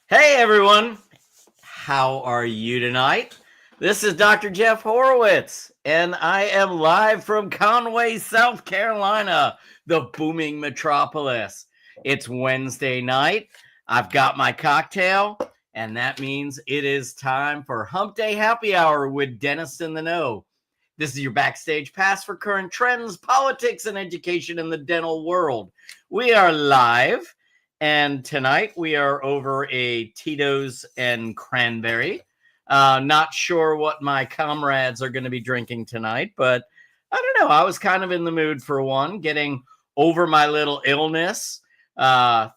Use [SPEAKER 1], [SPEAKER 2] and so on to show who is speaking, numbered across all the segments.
[SPEAKER 1] Hey everyone, how are you tonight? This is Dr. Jeff Horowitz, and I am live from Conway, South Carolina, the booming metropolis. It's Wednesday night. I've got my cocktail, and that means it is time for Humpday Happy Hour with Dennis in the Know. This is your backstage pass for current trends, politics, and education in the dental world. We are live. And tonight we are over a Tito's and cranberry. Not sure what my comrades are going to be drinking tonight, but I don't know. I was kind of in the mood for one, getting over my little illness.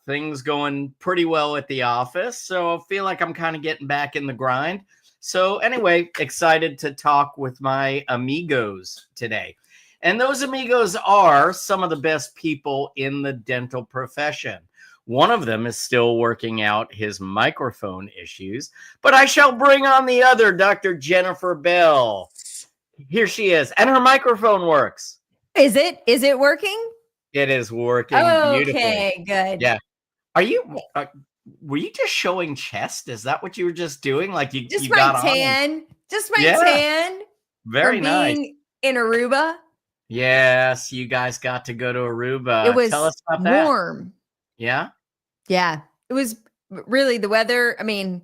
[SPEAKER 1] Things going pretty well at the office. So I feel like I'm kind of getting back in the grind. So anyway, excited to talk with my amigos today. And those amigos are some of the best people in the dental profession. One of them is still working out his microphone issues, but I shall bring on the other, Dr. Jennifer Bell. Here she is, and her microphone works.
[SPEAKER 2] Is it working?
[SPEAKER 1] It is working beautifully.
[SPEAKER 2] Okay, good.
[SPEAKER 1] Yeah. Were you just showing chest? Is that what you were just doing? Like you
[SPEAKER 2] Just
[SPEAKER 1] you
[SPEAKER 2] my
[SPEAKER 1] got
[SPEAKER 2] tan.
[SPEAKER 1] on?
[SPEAKER 2] Just my tan.
[SPEAKER 1] Very nice.
[SPEAKER 2] In Aruba.
[SPEAKER 1] Yes, you guys got to go to Aruba.
[SPEAKER 2] It was
[SPEAKER 1] Tell us about
[SPEAKER 2] warm.
[SPEAKER 1] That. Yeah?
[SPEAKER 2] Yeah. It was really the weather. I mean,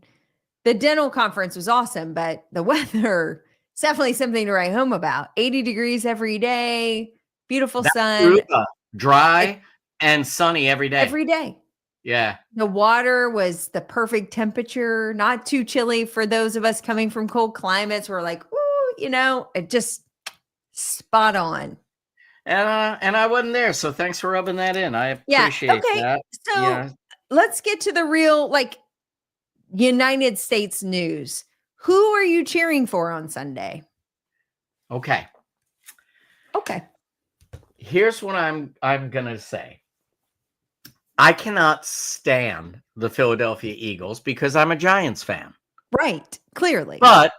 [SPEAKER 2] the dental conference was awesome, but the weather is definitely something to write home about. 80 degrees every day, beautiful sun.
[SPEAKER 1] Aruba, dry and sunny every day.
[SPEAKER 2] Every day.
[SPEAKER 1] Yeah.
[SPEAKER 2] The water was the perfect temperature, not too chilly for those of us coming from cold climates. We're like, ooh, it just spot on.
[SPEAKER 1] And I wasn't there, so thanks for rubbing that in. I appreciate that.
[SPEAKER 2] So let's get to the real, United States news. Who are you cheering for on Sunday?
[SPEAKER 1] Okay. Here's what I'm gonna say. I cannot stand the Philadelphia Eagles because I'm a Giants fan.
[SPEAKER 2] Right, clearly.
[SPEAKER 1] But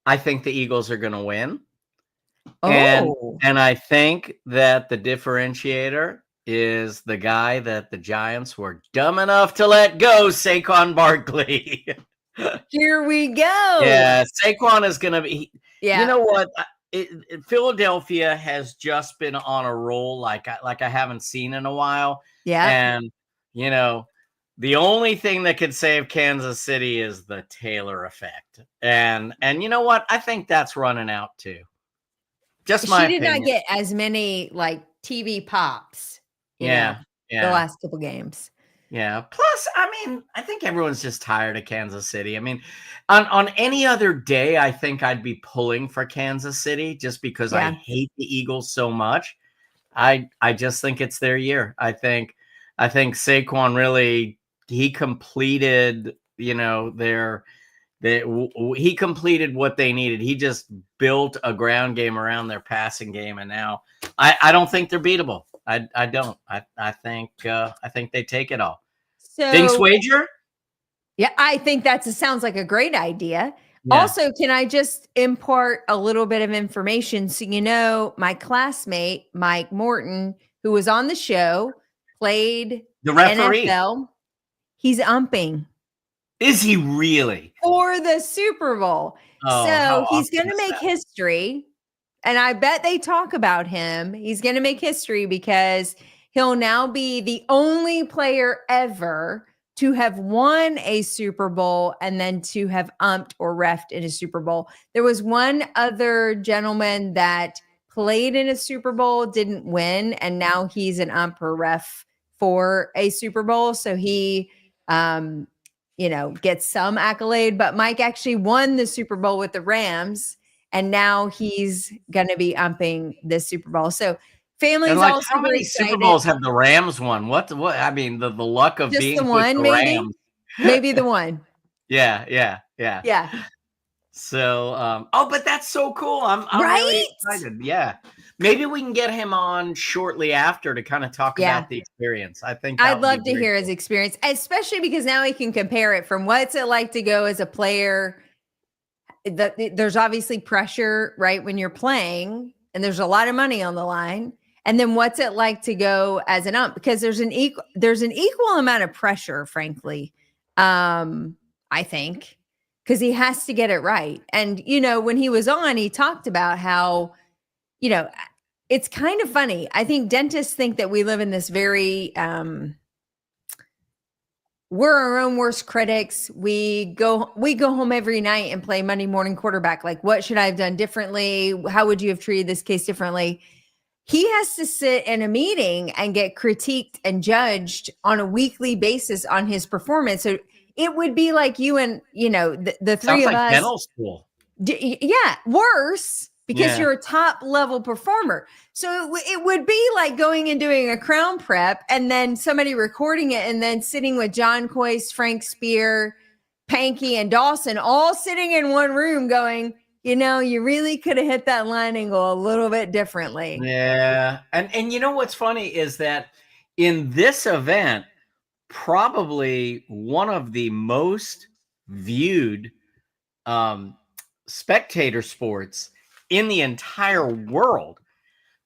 [SPEAKER 1] I think the Eagles are gonna win.
[SPEAKER 2] Oh.
[SPEAKER 1] And I think that the differentiator is the guy that the Giants were dumb enough to let go, Saquon Barkley.
[SPEAKER 2] Here we go.
[SPEAKER 1] Yeah, Saquon is going to be.
[SPEAKER 2] Yeah.
[SPEAKER 1] You know what? Philadelphia has just been on a roll like I haven't seen in a while.
[SPEAKER 2] Yeah.
[SPEAKER 1] And, the only thing that could save Kansas City is the Taylor effect. And you know what? I think that's running out too. Just my opinion.
[SPEAKER 2] She did not get as many TV pops. The last couple games.
[SPEAKER 1] Yeah. Plus, I think everyone's just tired of Kansas City. On any other day, I think I'd be pulling for Kansas City just because I hate the Eagles so much. I just think it's their year. I think Saquon really he completed he completed what they needed. He just built a ground game around their passing game, and now I don't think they're beatable. I don't. I think they take it all.
[SPEAKER 2] So
[SPEAKER 1] DINKs wager?
[SPEAKER 2] Yeah, I think sounds like a great idea.
[SPEAKER 1] Yeah.
[SPEAKER 2] Also, can I just impart a little bit of information? So, my classmate, Mike Morton, who was on the show, played
[SPEAKER 1] the referee.
[SPEAKER 2] NFL. He's umping.
[SPEAKER 1] Is he really?
[SPEAKER 2] For the Super Bowl.
[SPEAKER 1] Oh,
[SPEAKER 2] so he's going to make history. And I bet they talk about him. He's going to make history because he'll now be the only player ever to have won a Super Bowl and then to have umped or reffed in a Super Bowl. There was one other gentleman that played in a Super Bowl, didn't win, and now he's an ump or ref for a Super Bowl. So he gets some accolade, but Mike actually won the Super Bowl with the Rams, and now he's going to be umping this Super Bowl. So families also
[SPEAKER 1] how many Super Bowls have the Rams won? What? the luck of
[SPEAKER 2] just
[SPEAKER 1] being
[SPEAKER 2] the one,
[SPEAKER 1] with the
[SPEAKER 2] maybe,
[SPEAKER 1] Rams.
[SPEAKER 2] Maybe the one.
[SPEAKER 1] Yeah. So, but that's so cool. I'm really excited. Yeah. Maybe we can get him on shortly after to kind of talk about the experience. I think
[SPEAKER 2] I'd love to hear his experience, especially because now he can compare it from what's it like to go as a player. There's obviously pressure, right, when you're playing, and there's a lot of money on the line. And then what's it like to go as an ump? Because there's an equal amount of pressure, frankly. I think, because he has to get it right. And when he was on, he talked about how, it's kind of funny. I think dentists think that we live in this very we're our own worst critics. We go home every night and play Monday morning quarterback. Like, what should I have done differently? How would you have treated this case differently? He has to sit in a meeting and get critiqued and judged on a weekly basis on his performance. So it would be like you and the three
[SPEAKER 1] Sounds
[SPEAKER 2] of
[SPEAKER 1] like
[SPEAKER 2] us.
[SPEAKER 1] dental school.
[SPEAKER 2] Yeah, worse, because
[SPEAKER 1] Yeah.
[SPEAKER 2] you're a top level performer. So it would be like going and doing a crown prep and then somebody recording it and then sitting with John Coyce, Frank Spear, Panky, and Dawson all sitting in one room going, you really could have hit that line angle a little bit differently.
[SPEAKER 1] Yeah. And what's funny is that in this event, probably one of the most viewed spectator sports in the entire world,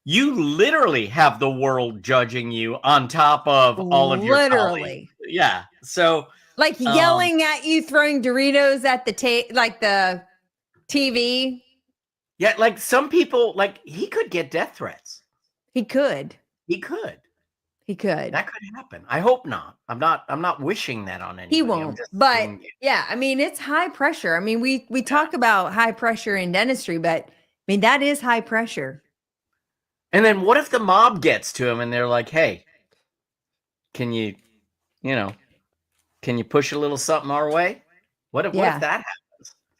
[SPEAKER 1] you literally have the world judging you on top of all of your colleagues. Yeah. So
[SPEAKER 2] like yelling at you, throwing Doritos at the TV.
[SPEAKER 1] Yeah, like some people, like he could get death threats.
[SPEAKER 2] He could.
[SPEAKER 1] That could happen. I hope not. I'm not wishing that on anybody.
[SPEAKER 2] He won't. But yeah, I mean, it's high pressure. I mean, we talk about high pressure in dentistry, but I mean, that is high pressure.
[SPEAKER 1] And then what if the mob gets to him and they're like, "Hey, can you push a little something our way?" What if that happens?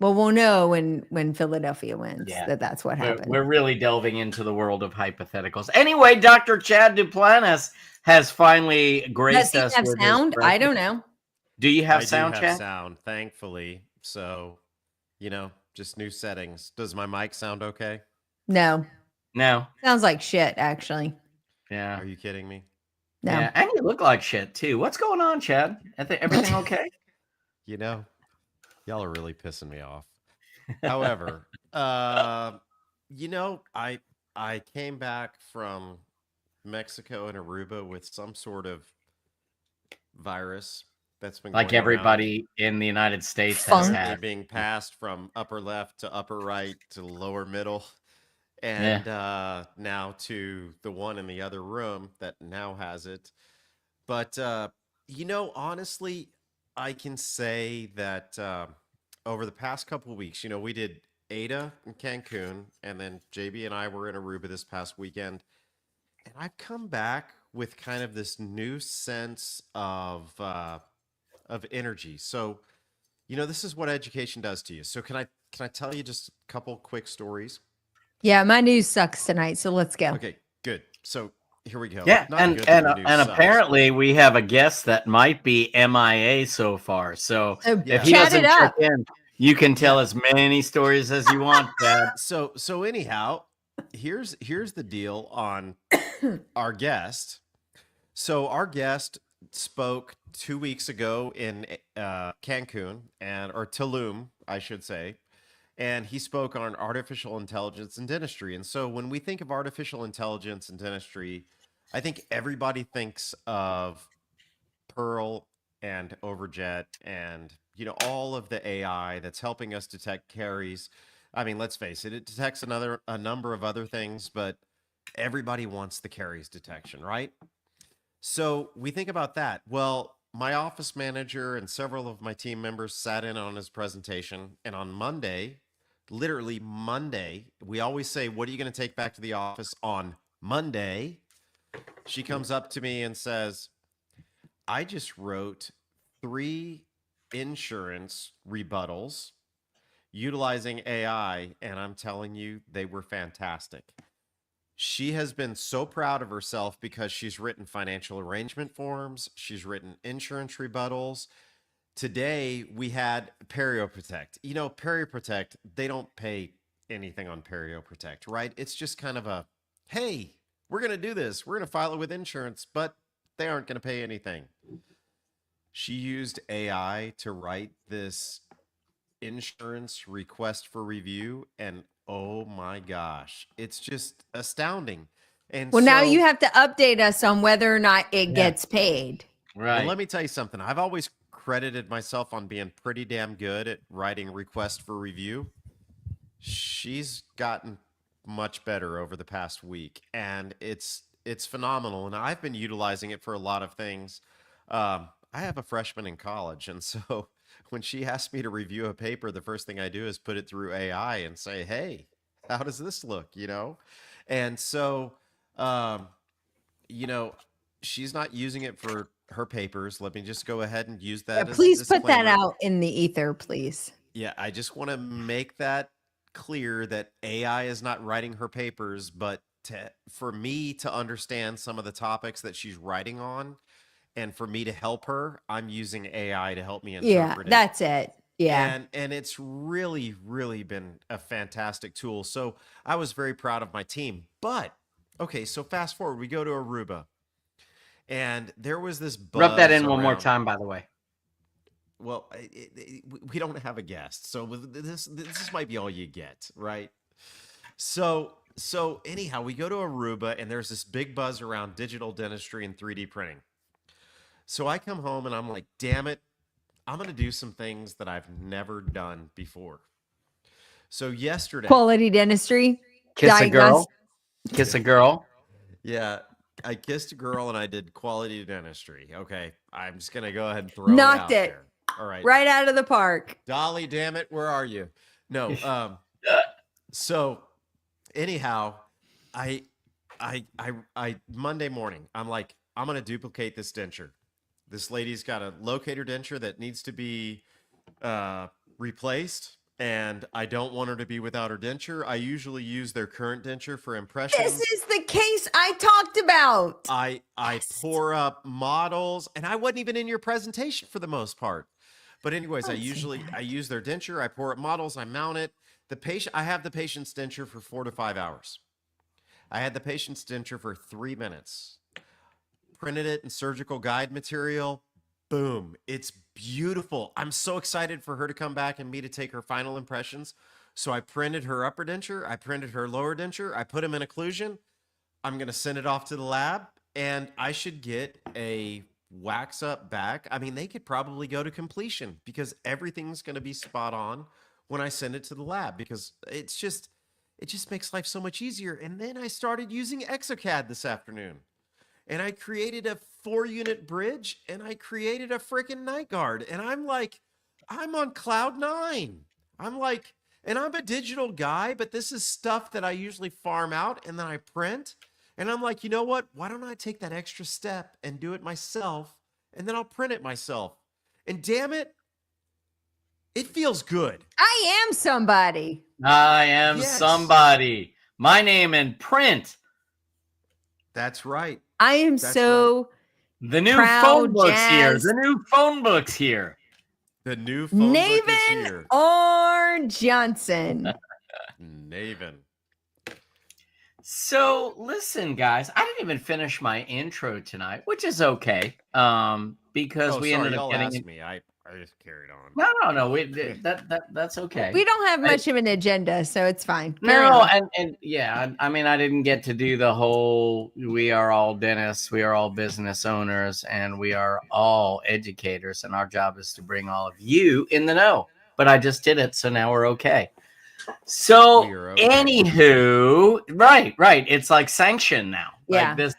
[SPEAKER 2] Well, we'll know when Philadelphia wins that's what happened.
[SPEAKER 1] We're really delving into the world of hypotheticals. Anyway, Dr. Chad Duplantis has finally graced us with
[SPEAKER 2] sound. I don't know.
[SPEAKER 1] Do you have sound,
[SPEAKER 3] Chad?
[SPEAKER 1] Chad?
[SPEAKER 3] I have sound, thankfully. So, just new settings. Does my mic sound okay?
[SPEAKER 2] No.
[SPEAKER 1] Sounds
[SPEAKER 2] like shit, actually.
[SPEAKER 1] Yeah.
[SPEAKER 3] Are you kidding me?
[SPEAKER 2] No.
[SPEAKER 1] Yeah, and you look like shit too. What's going on, Chad? Everything okay?
[SPEAKER 3] Y'all are really pissing me off. However, I came back from Mexico and Aruba with some sort of virus that's been
[SPEAKER 1] like
[SPEAKER 3] going
[SPEAKER 1] everybody in the United States has had,
[SPEAKER 3] being passed from upper left to upper right to lower middle, and now to the one in the other room that now has it. But honestly, I can say that over the past couple of weeks, we did Ada in Cancun, and then JB and I were in Aruba this past weekend, and I've come back with kind of this new sense of energy. So, this is what education does to you. So can I tell you just a couple quick stories?
[SPEAKER 2] Yeah, my news sucks tonight, so let's go.
[SPEAKER 3] Okay, good. So here we go.
[SPEAKER 1] Yeah, and apparently we have a guest that might be MIA so far. So if he doesn't check in, you can tell as many stories as you want, Dad.
[SPEAKER 3] So anyhow, here's the deal on our guest. So our guest spoke 2 weeks ago in Cancun or Tulum, I should say. And he spoke on artificial intelligence in dentistry. And so when we think of artificial intelligence in dentistry, I think everybody thinks of Pearl and Overjet and, all of the AI that's helping us detect caries. I mean, let's face it, it detects a number of other things, but everybody wants the caries detection, right? So we think about that. Well, my office manager and several of my team members sat in on his presentation. And on Monday, literally Monday, we always say, what are you going to take back to the office on Monday? She comes up to me and says, I just wrote 3 insurance rebuttals utilizing AI, and I'm telling you, they were fantastic. She has been so proud of herself because she's written financial arrangement forms. She's written insurance rebuttals. Today, we had PerioProtect. PerioProtect, they don't pay anything on PerioProtect, right? It's just kind of a, hey, we're going to do this. We're going to file it with insurance, but they aren't going to pay anything. She used AI to write this insurance request for review, and oh my gosh, it's just astounding. And
[SPEAKER 2] Well, now
[SPEAKER 3] so,
[SPEAKER 2] you have to update us on whether or not it
[SPEAKER 1] Yeah.
[SPEAKER 2] gets paid.
[SPEAKER 1] Right.
[SPEAKER 3] well, let me tell you something. I've always credited myself on being pretty damn good at writing requests for review. She's gotten much better over the past week, and it's phenomenal. And I've been utilizing it for a lot of things. I have a freshman in college, and so when she asks me to review a paper, the first thing I do is put it through AI and say, "Hey, how does this look?" And so, um, you know, she's not using it for her papers. Let me just go ahead and use
[SPEAKER 2] Yeah,
[SPEAKER 3] that as a
[SPEAKER 2] please put that
[SPEAKER 3] disclaimer.
[SPEAKER 2] out in the ether, please.
[SPEAKER 3] Yeah, I just want to make that clear that AI is not writing her papers, but for me to understand some of the topics that she's writing on, and for me to help her, I'm using AI to help me
[SPEAKER 2] Yeah,
[SPEAKER 3] interpret it.
[SPEAKER 2] that's it. Yeah.
[SPEAKER 3] And it's really, really been a fantastic tool. So I was very proud of my team. But okay, so fast forward, we go to Aruba, and there was this
[SPEAKER 1] Rub that
[SPEAKER 3] buzz
[SPEAKER 1] in one more
[SPEAKER 3] around.
[SPEAKER 1] time, by the way.
[SPEAKER 3] Well, we don't have a guest, so this might be all you get, right? So anyhow, we go to Aruba, and there's this big buzz around digital dentistry and 3D printing. So I come home and I'm like, damn it, I'm gonna do some things that I've never done before. So yesterday,
[SPEAKER 2] Quality dentistry.
[SPEAKER 1] Kiss a girl.
[SPEAKER 2] Diagnos-
[SPEAKER 1] Kiss a girl.
[SPEAKER 3] yeah, I kissed a girl and I did quality dentistry. Okay, I'm just gonna go ahead and throw
[SPEAKER 2] Knocked
[SPEAKER 3] it out
[SPEAKER 2] it.
[SPEAKER 3] there. All right,
[SPEAKER 2] Right out of the park.
[SPEAKER 3] Dolly, damn it, where are you? No, so anyhow, I Monday morning, I'm like, I'm gonna duplicate this denture. This lady's got a locator denture that needs to be replaced, and I don't want her to be without her denture. I usually use their current denture for impressions.
[SPEAKER 2] This is the case I talked about.
[SPEAKER 3] I tore up models, and I wasn't even in your presentation for the most part. But anyways,
[SPEAKER 2] Don't say that.
[SPEAKER 3] I use their denture. I pour up models. I mount it. I have the patient's denture for 4 to 5 hours. I had the patient's denture for 3 minutes. Printed it in surgical guide material. Boom. It's beautiful. I'm so excited for her to come back and me to take her final impressions. So I printed her upper denture. I printed her lower denture. I put them in occlusion. I'm going to send it off to the lab, and I should get a wax up back. I mean, they could probably go to completion because everything's going to be spot on when I send it to the lab, because it just makes life so much easier. And then I started using ExoCAD this afternoon, and I created a 4-unit bridge, and I created a freaking night guard. And I'm like, I'm on cloud 9. I'm like, and I'm a digital guy, but this is stuff that I usually farm out and then I print. And I'm like, you know what? Why don't I take that extra step and do it myself, and then I'll print it myself? And damn it, it feels good.
[SPEAKER 2] I am somebody.
[SPEAKER 1] I am
[SPEAKER 3] Yes.
[SPEAKER 1] somebody. My name in print.
[SPEAKER 3] That's right.
[SPEAKER 2] I am
[SPEAKER 3] That's
[SPEAKER 2] so
[SPEAKER 1] The new
[SPEAKER 2] Proud,
[SPEAKER 1] phone book's here.
[SPEAKER 2] Jazz.
[SPEAKER 1] The new phone book's here.
[SPEAKER 3] The new phone book is
[SPEAKER 2] Naven
[SPEAKER 3] here.
[SPEAKER 2] or Johnson.
[SPEAKER 3] Naven.
[SPEAKER 1] So listen, guys, I didn't even finish my intro tonight, which is okay. Because we ended up
[SPEAKER 3] y'all
[SPEAKER 1] getting
[SPEAKER 3] asked me. I just carried on.
[SPEAKER 1] no. That's okay.
[SPEAKER 2] We don't have much of an agenda, so it's fine. Carry
[SPEAKER 1] No,
[SPEAKER 2] on.
[SPEAKER 1] and yeah, I mean, I didn't get to do the whole we are all dentists, we are all business owners, and we are all educators, and our job is to bring all of you in the know. But I just did it, so now we're okay. So,
[SPEAKER 3] We are okay.
[SPEAKER 1] anywho, right. It's like sanctioned now.
[SPEAKER 2] Yeah.
[SPEAKER 1] Like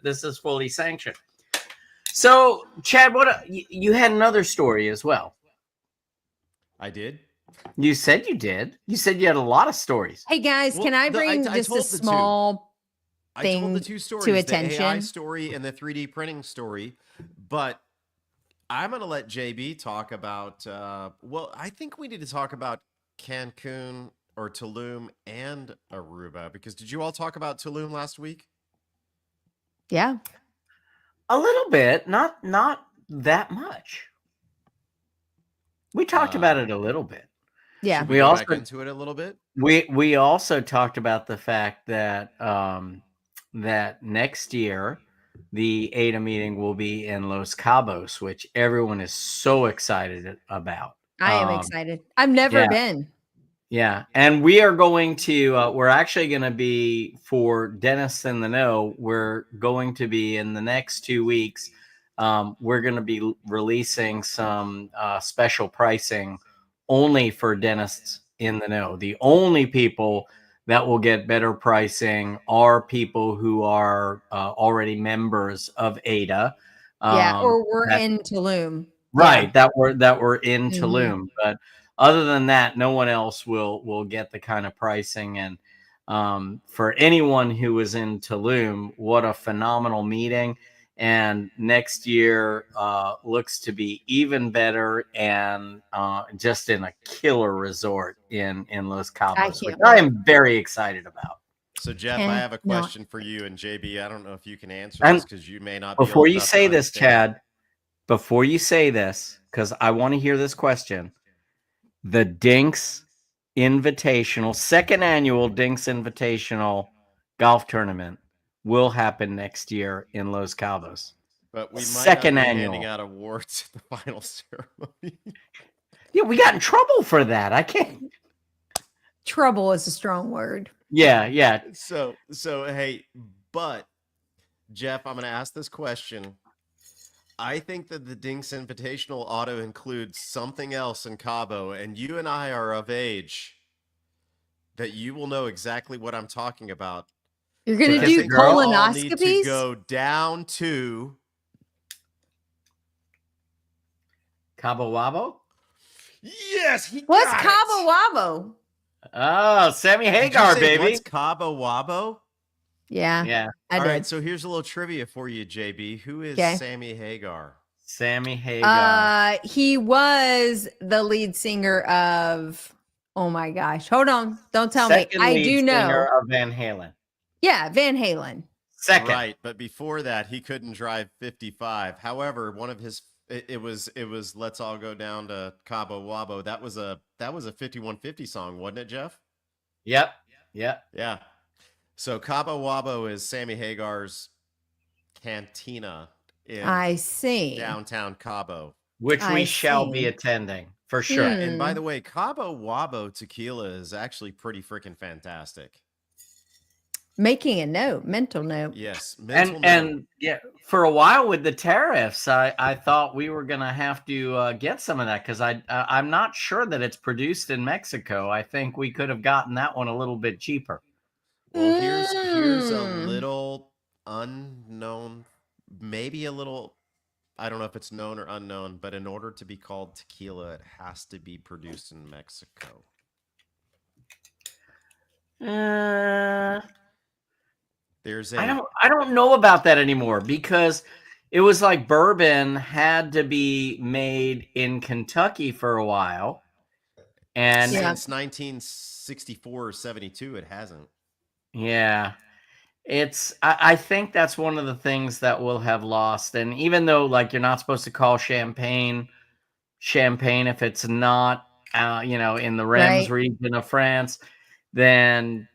[SPEAKER 1] this is fully sanctioned. So, Chad, you had another story as well.
[SPEAKER 3] I did.
[SPEAKER 1] You said you did. You said you had a lot of stories.
[SPEAKER 2] Hey guys,
[SPEAKER 3] Well,
[SPEAKER 2] can I
[SPEAKER 3] the-
[SPEAKER 2] bring
[SPEAKER 3] I
[SPEAKER 2] just a
[SPEAKER 3] told the two.
[SPEAKER 2] small
[SPEAKER 3] I told the
[SPEAKER 2] thing
[SPEAKER 3] two stories,
[SPEAKER 2] to
[SPEAKER 3] the AI
[SPEAKER 2] attention?
[SPEAKER 3] story and the 3D printing story, but I'm going to let JB talk about, well, I think we need to talk about Cancun or Tulum and Aruba, because did you all talk about Tulum last week?
[SPEAKER 2] Yeah.
[SPEAKER 1] A little bit, not that much. We talked about it a little bit.
[SPEAKER 2] Yeah.
[SPEAKER 3] Should
[SPEAKER 1] We
[SPEAKER 3] we go
[SPEAKER 1] also-
[SPEAKER 3] back into it a little bit?
[SPEAKER 1] We also talked about the fact that that next year the ADA meeting will be in Los Cabos, which everyone is so excited about.
[SPEAKER 2] I am excited. I've never
[SPEAKER 1] yeah.
[SPEAKER 2] been.
[SPEAKER 1] Yeah, and we are going to we're actually going to be, for Dennis in the Know, we're going to be in the next 2 weeks. We're going to be releasing some special pricing only for dentists in the know. The only people that will get better pricing are people who are already members of ADA.
[SPEAKER 2] Yeah, or we're
[SPEAKER 1] That
[SPEAKER 2] in Tulum.
[SPEAKER 1] Right, that were in
[SPEAKER 2] Mhm.
[SPEAKER 1] Tulum, but other than that, no one else will get the kind of pricing. And for anyone who was in Tulum, what a phenomenal meeting! And next year looks to be even better, and just in a killer resort in Los
[SPEAKER 2] I
[SPEAKER 1] Cabos, which
[SPEAKER 2] can't
[SPEAKER 1] I
[SPEAKER 2] wait.
[SPEAKER 1] am very excited about.
[SPEAKER 3] So, Jeff, I have a
[SPEAKER 2] Cannot.
[SPEAKER 3] question for you and JB. I don't know if you can answer
[SPEAKER 1] And
[SPEAKER 3] this because you may not be
[SPEAKER 1] before
[SPEAKER 3] old
[SPEAKER 1] you
[SPEAKER 3] enough to
[SPEAKER 1] say this,
[SPEAKER 3] understand.
[SPEAKER 1] Chad, before you say this, because I want to hear this question. The DINKs Invitational, second annual DINKs Invitational golf tournament will happen next year in Los Cabos.
[SPEAKER 3] But we might not
[SPEAKER 1] Second
[SPEAKER 3] be handing
[SPEAKER 1] annual.
[SPEAKER 3] out awards at the final ceremony.
[SPEAKER 1] Yeah, we got in trouble for that. I can't.
[SPEAKER 2] Trouble is a strong word.
[SPEAKER 1] Yeah.
[SPEAKER 3] So hey, but Jeff, I'm going to ask this question. I think that the Dinks Invitational ought to include something else in Cabo, and you and I are of age that you will know exactly what I'm talking about.
[SPEAKER 2] You're going
[SPEAKER 3] But
[SPEAKER 2] to
[SPEAKER 3] I
[SPEAKER 2] do
[SPEAKER 3] think we all need to
[SPEAKER 2] colonoscopies?
[SPEAKER 3] go down to
[SPEAKER 1] Cabo Wabo?
[SPEAKER 3] Yes, he
[SPEAKER 2] What's
[SPEAKER 3] got
[SPEAKER 2] Cabo
[SPEAKER 3] it.
[SPEAKER 2] Wabo?
[SPEAKER 1] Oh, Sammy
[SPEAKER 3] Did you
[SPEAKER 1] Hagar,
[SPEAKER 3] say
[SPEAKER 1] baby.
[SPEAKER 3] what's Cabo Wabo?
[SPEAKER 2] Yeah,
[SPEAKER 1] Yeah,
[SPEAKER 2] I
[SPEAKER 3] All
[SPEAKER 2] did.
[SPEAKER 3] right, so here's a little trivia for you, JB. Who is
[SPEAKER 2] Okay.
[SPEAKER 3] Sammy Hagar?
[SPEAKER 1] Sammy Hagar.
[SPEAKER 2] He was the lead singer of, oh my gosh, hold on, don't tell
[SPEAKER 1] Second
[SPEAKER 2] me. I
[SPEAKER 1] lead
[SPEAKER 2] do know.
[SPEAKER 1] singer of Van Halen.
[SPEAKER 2] Yeah, Van Halen.
[SPEAKER 1] Second.
[SPEAKER 3] Right, but before that, he couldn't drive 55. However, one of his it was Let's All Go Down to Cabo Wabo. That was a 5150 song, wasn't it, Jeff?
[SPEAKER 1] Yep.
[SPEAKER 3] Yeah. So Cabo Wabo is Sammy Hagar's cantina in
[SPEAKER 2] I see.
[SPEAKER 3] downtown Cabo.
[SPEAKER 1] Which
[SPEAKER 2] I
[SPEAKER 1] we shall be
[SPEAKER 2] see.
[SPEAKER 1] attending for sure.
[SPEAKER 3] Yeah, and by the way, Cabo Wabo tequila is actually pretty freaking fantastic.
[SPEAKER 2] Making a note, mental note.
[SPEAKER 3] Yes, mental note.
[SPEAKER 1] And yeah, for a while with the tariffs, I thought we were gonna have to get some of that, because I'm not sure that it's produced in Mexico. I think we could have gotten that one a little bit cheaper.
[SPEAKER 3] Well, here's a little unknown, maybe a little. I don't know if it's known or unknown, but in order to be called tequila, it has to be produced in Mexico. There's a
[SPEAKER 1] I don't know about that anymore, because it was like bourbon had to be made in Kentucky for a while, and
[SPEAKER 3] since 1964 or 72, it hasn't.
[SPEAKER 1] yeah. I think that's one of the things that we'll have lost. And even though, like, you're not supposed to call champagne if it's not in the Reims region of France, then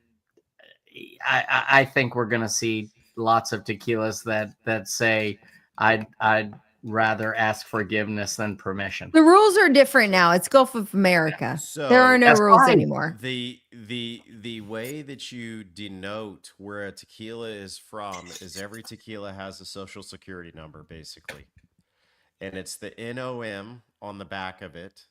[SPEAKER 1] I think we're gonna see lots of tequilas that say I'd rather ask forgiveness than permission.
[SPEAKER 2] The rules are different now. It's Gulf of America.
[SPEAKER 3] So
[SPEAKER 2] there are no
[SPEAKER 1] That's
[SPEAKER 2] rules
[SPEAKER 1] right.
[SPEAKER 2] anymore.
[SPEAKER 3] The way that you denote where a tequila is from is every tequila has a social security number, basically. And it's the NOM on the back of it.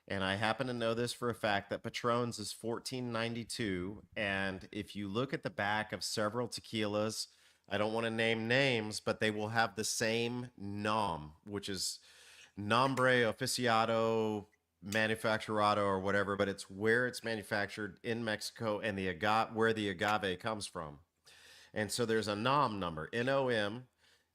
[SPEAKER 3] And I happen to know this for a fact that Patron's is 1492. And if you look at the back of several tequilas, I don't want to name names, but they will have the same NOM, which is Nombre Oficiado Manufacturado or whatever, but it's where it's manufactured in Mexico and the agave, where the agave comes from. And so there's a NOM number, NOM.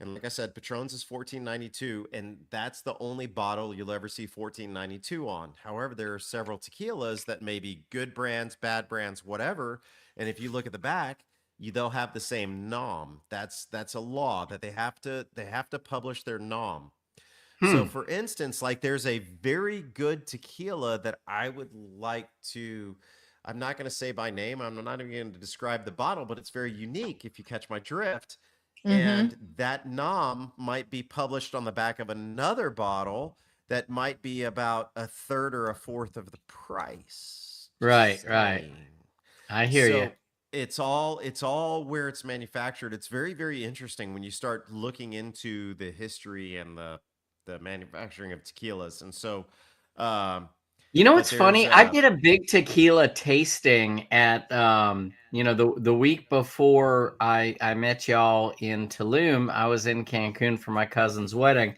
[SPEAKER 3] And like I said, Patron's is 1492, and that's the only bottle you'll ever see 1492 on. However, there are several tequilas that may be good brands, bad brands, whatever. And if you look at the back, they'll have the same NOM. That's a law that they have to publish their NOM. So for instance, like there's a very good tequila that I would like to, I'm not going to say by name, I'm not even going to describe the bottle, but it's very unique if you catch my drift. And that NOM might be published on the back of another bottle that might be about a third or a fourth of the price.
[SPEAKER 1] Right,
[SPEAKER 3] Just
[SPEAKER 1] right.
[SPEAKER 3] saying.
[SPEAKER 1] I hear you.
[SPEAKER 3] So it's all where it's manufactured. It's very, very interesting when you start looking into the history and the manufacturing of tequilas. And so, um,
[SPEAKER 1] You know
[SPEAKER 3] but
[SPEAKER 1] what's
[SPEAKER 3] there's
[SPEAKER 1] funny? I did a big tequila tasting at the week before I met y'all in Tulum. I was in Cancun for my cousin's wedding,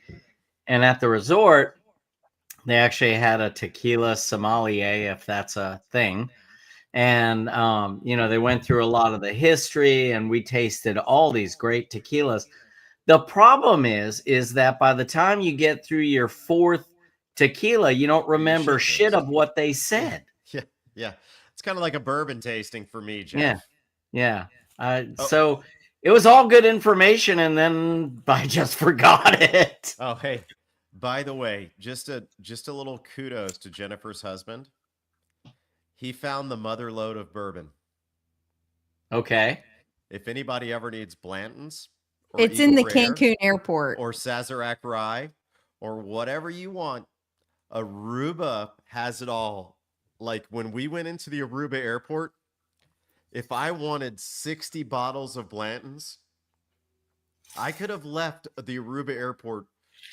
[SPEAKER 1] and at the resort they actually had a tequila sommelier, if that's a thing. And they went through a lot of the history, and we tasted all these great tequilas. The problem is that by the time you get through your fourth tequila, you don't remember shit of what they
[SPEAKER 3] yeah,
[SPEAKER 1] said.
[SPEAKER 3] yeah, yeah. It's kind of like a bourbon tasting for me,
[SPEAKER 1] Yeah,
[SPEAKER 3] Jeff.
[SPEAKER 1] yeah.
[SPEAKER 3] Oh,
[SPEAKER 1] So it was all good information, and then I just forgot it.
[SPEAKER 3] oh, hey. By the way, just a little kudos to Jennifer's husband. He found the mother lode of bourbon.
[SPEAKER 1] Okay.
[SPEAKER 3] If anybody ever needs Blanton's or
[SPEAKER 2] It's in
[SPEAKER 3] Eagle
[SPEAKER 2] the
[SPEAKER 3] Rare
[SPEAKER 2] Cancun airport.
[SPEAKER 3] or Sazerac Rye or whatever you want, Aruba has it all. Like when we went into the Aruba airport, if I wanted 60 bottles of Blanton's, I could have left the Aruba airport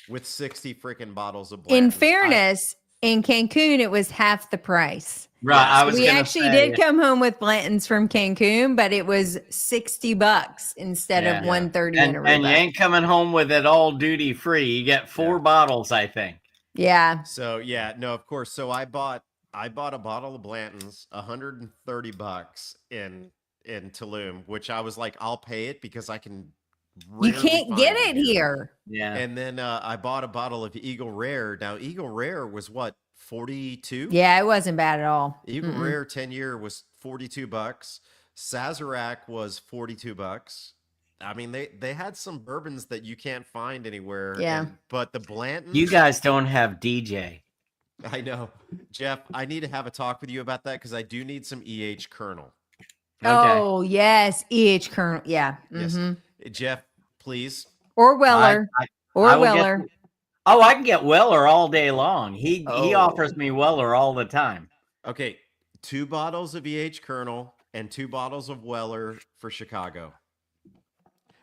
[SPEAKER 3] with 60 freaking bottles of
[SPEAKER 2] In
[SPEAKER 3] Blanton's.
[SPEAKER 2] fairness, in Cancun, it was half the price.
[SPEAKER 1] Right.
[SPEAKER 3] Yeah,
[SPEAKER 1] I was
[SPEAKER 2] We
[SPEAKER 1] gonna
[SPEAKER 2] actually
[SPEAKER 1] say,
[SPEAKER 2] did come home with Blanton's from Cancun, but it was $60 instead
[SPEAKER 1] yeah.
[SPEAKER 2] of
[SPEAKER 3] Yeah.
[SPEAKER 2] 130 in
[SPEAKER 1] And you
[SPEAKER 2] Aruba.
[SPEAKER 1] ain't coming home with it all duty free. You get 4
[SPEAKER 3] Yeah.
[SPEAKER 1] bottles, I think.
[SPEAKER 2] Yeah.
[SPEAKER 3] So yeah, no, of course. So I bought a bottle of Blanton's, $130 in Tulum, which I was like, I'll pay it because I can
[SPEAKER 2] You
[SPEAKER 3] rarely
[SPEAKER 2] can't get
[SPEAKER 3] find
[SPEAKER 2] it here.
[SPEAKER 1] Yeah.
[SPEAKER 3] And then I bought a bottle of Eagle Rare. Now Eagle Rare was what, 42?
[SPEAKER 2] Yeah, it wasn't bad at all.
[SPEAKER 3] Eagle Rare 10-year was $42. Sazerac was $42. I mean, they had some bourbons that you can't find anywhere.
[SPEAKER 2] Yeah.
[SPEAKER 3] But the Blanton's,
[SPEAKER 1] You guys don't have DJ.
[SPEAKER 3] I know. Jeff, I need to have a talk with you about that because I do need some EH Kernel.
[SPEAKER 1] Okay.
[SPEAKER 2] Oh, yes. EH Colonel. Yeah.
[SPEAKER 3] Yes.
[SPEAKER 2] Mhm.
[SPEAKER 3] Jeff, please.
[SPEAKER 2] Or Weller.
[SPEAKER 1] I
[SPEAKER 2] Or
[SPEAKER 1] will get
[SPEAKER 2] Weller.
[SPEAKER 1] Oh, I can get Weller all day long. He
[SPEAKER 3] Oh.
[SPEAKER 1] offers me Weller all the time.
[SPEAKER 3] Okay. 2 bottles of EH Kernel and 2 bottles of Weller for Chicago.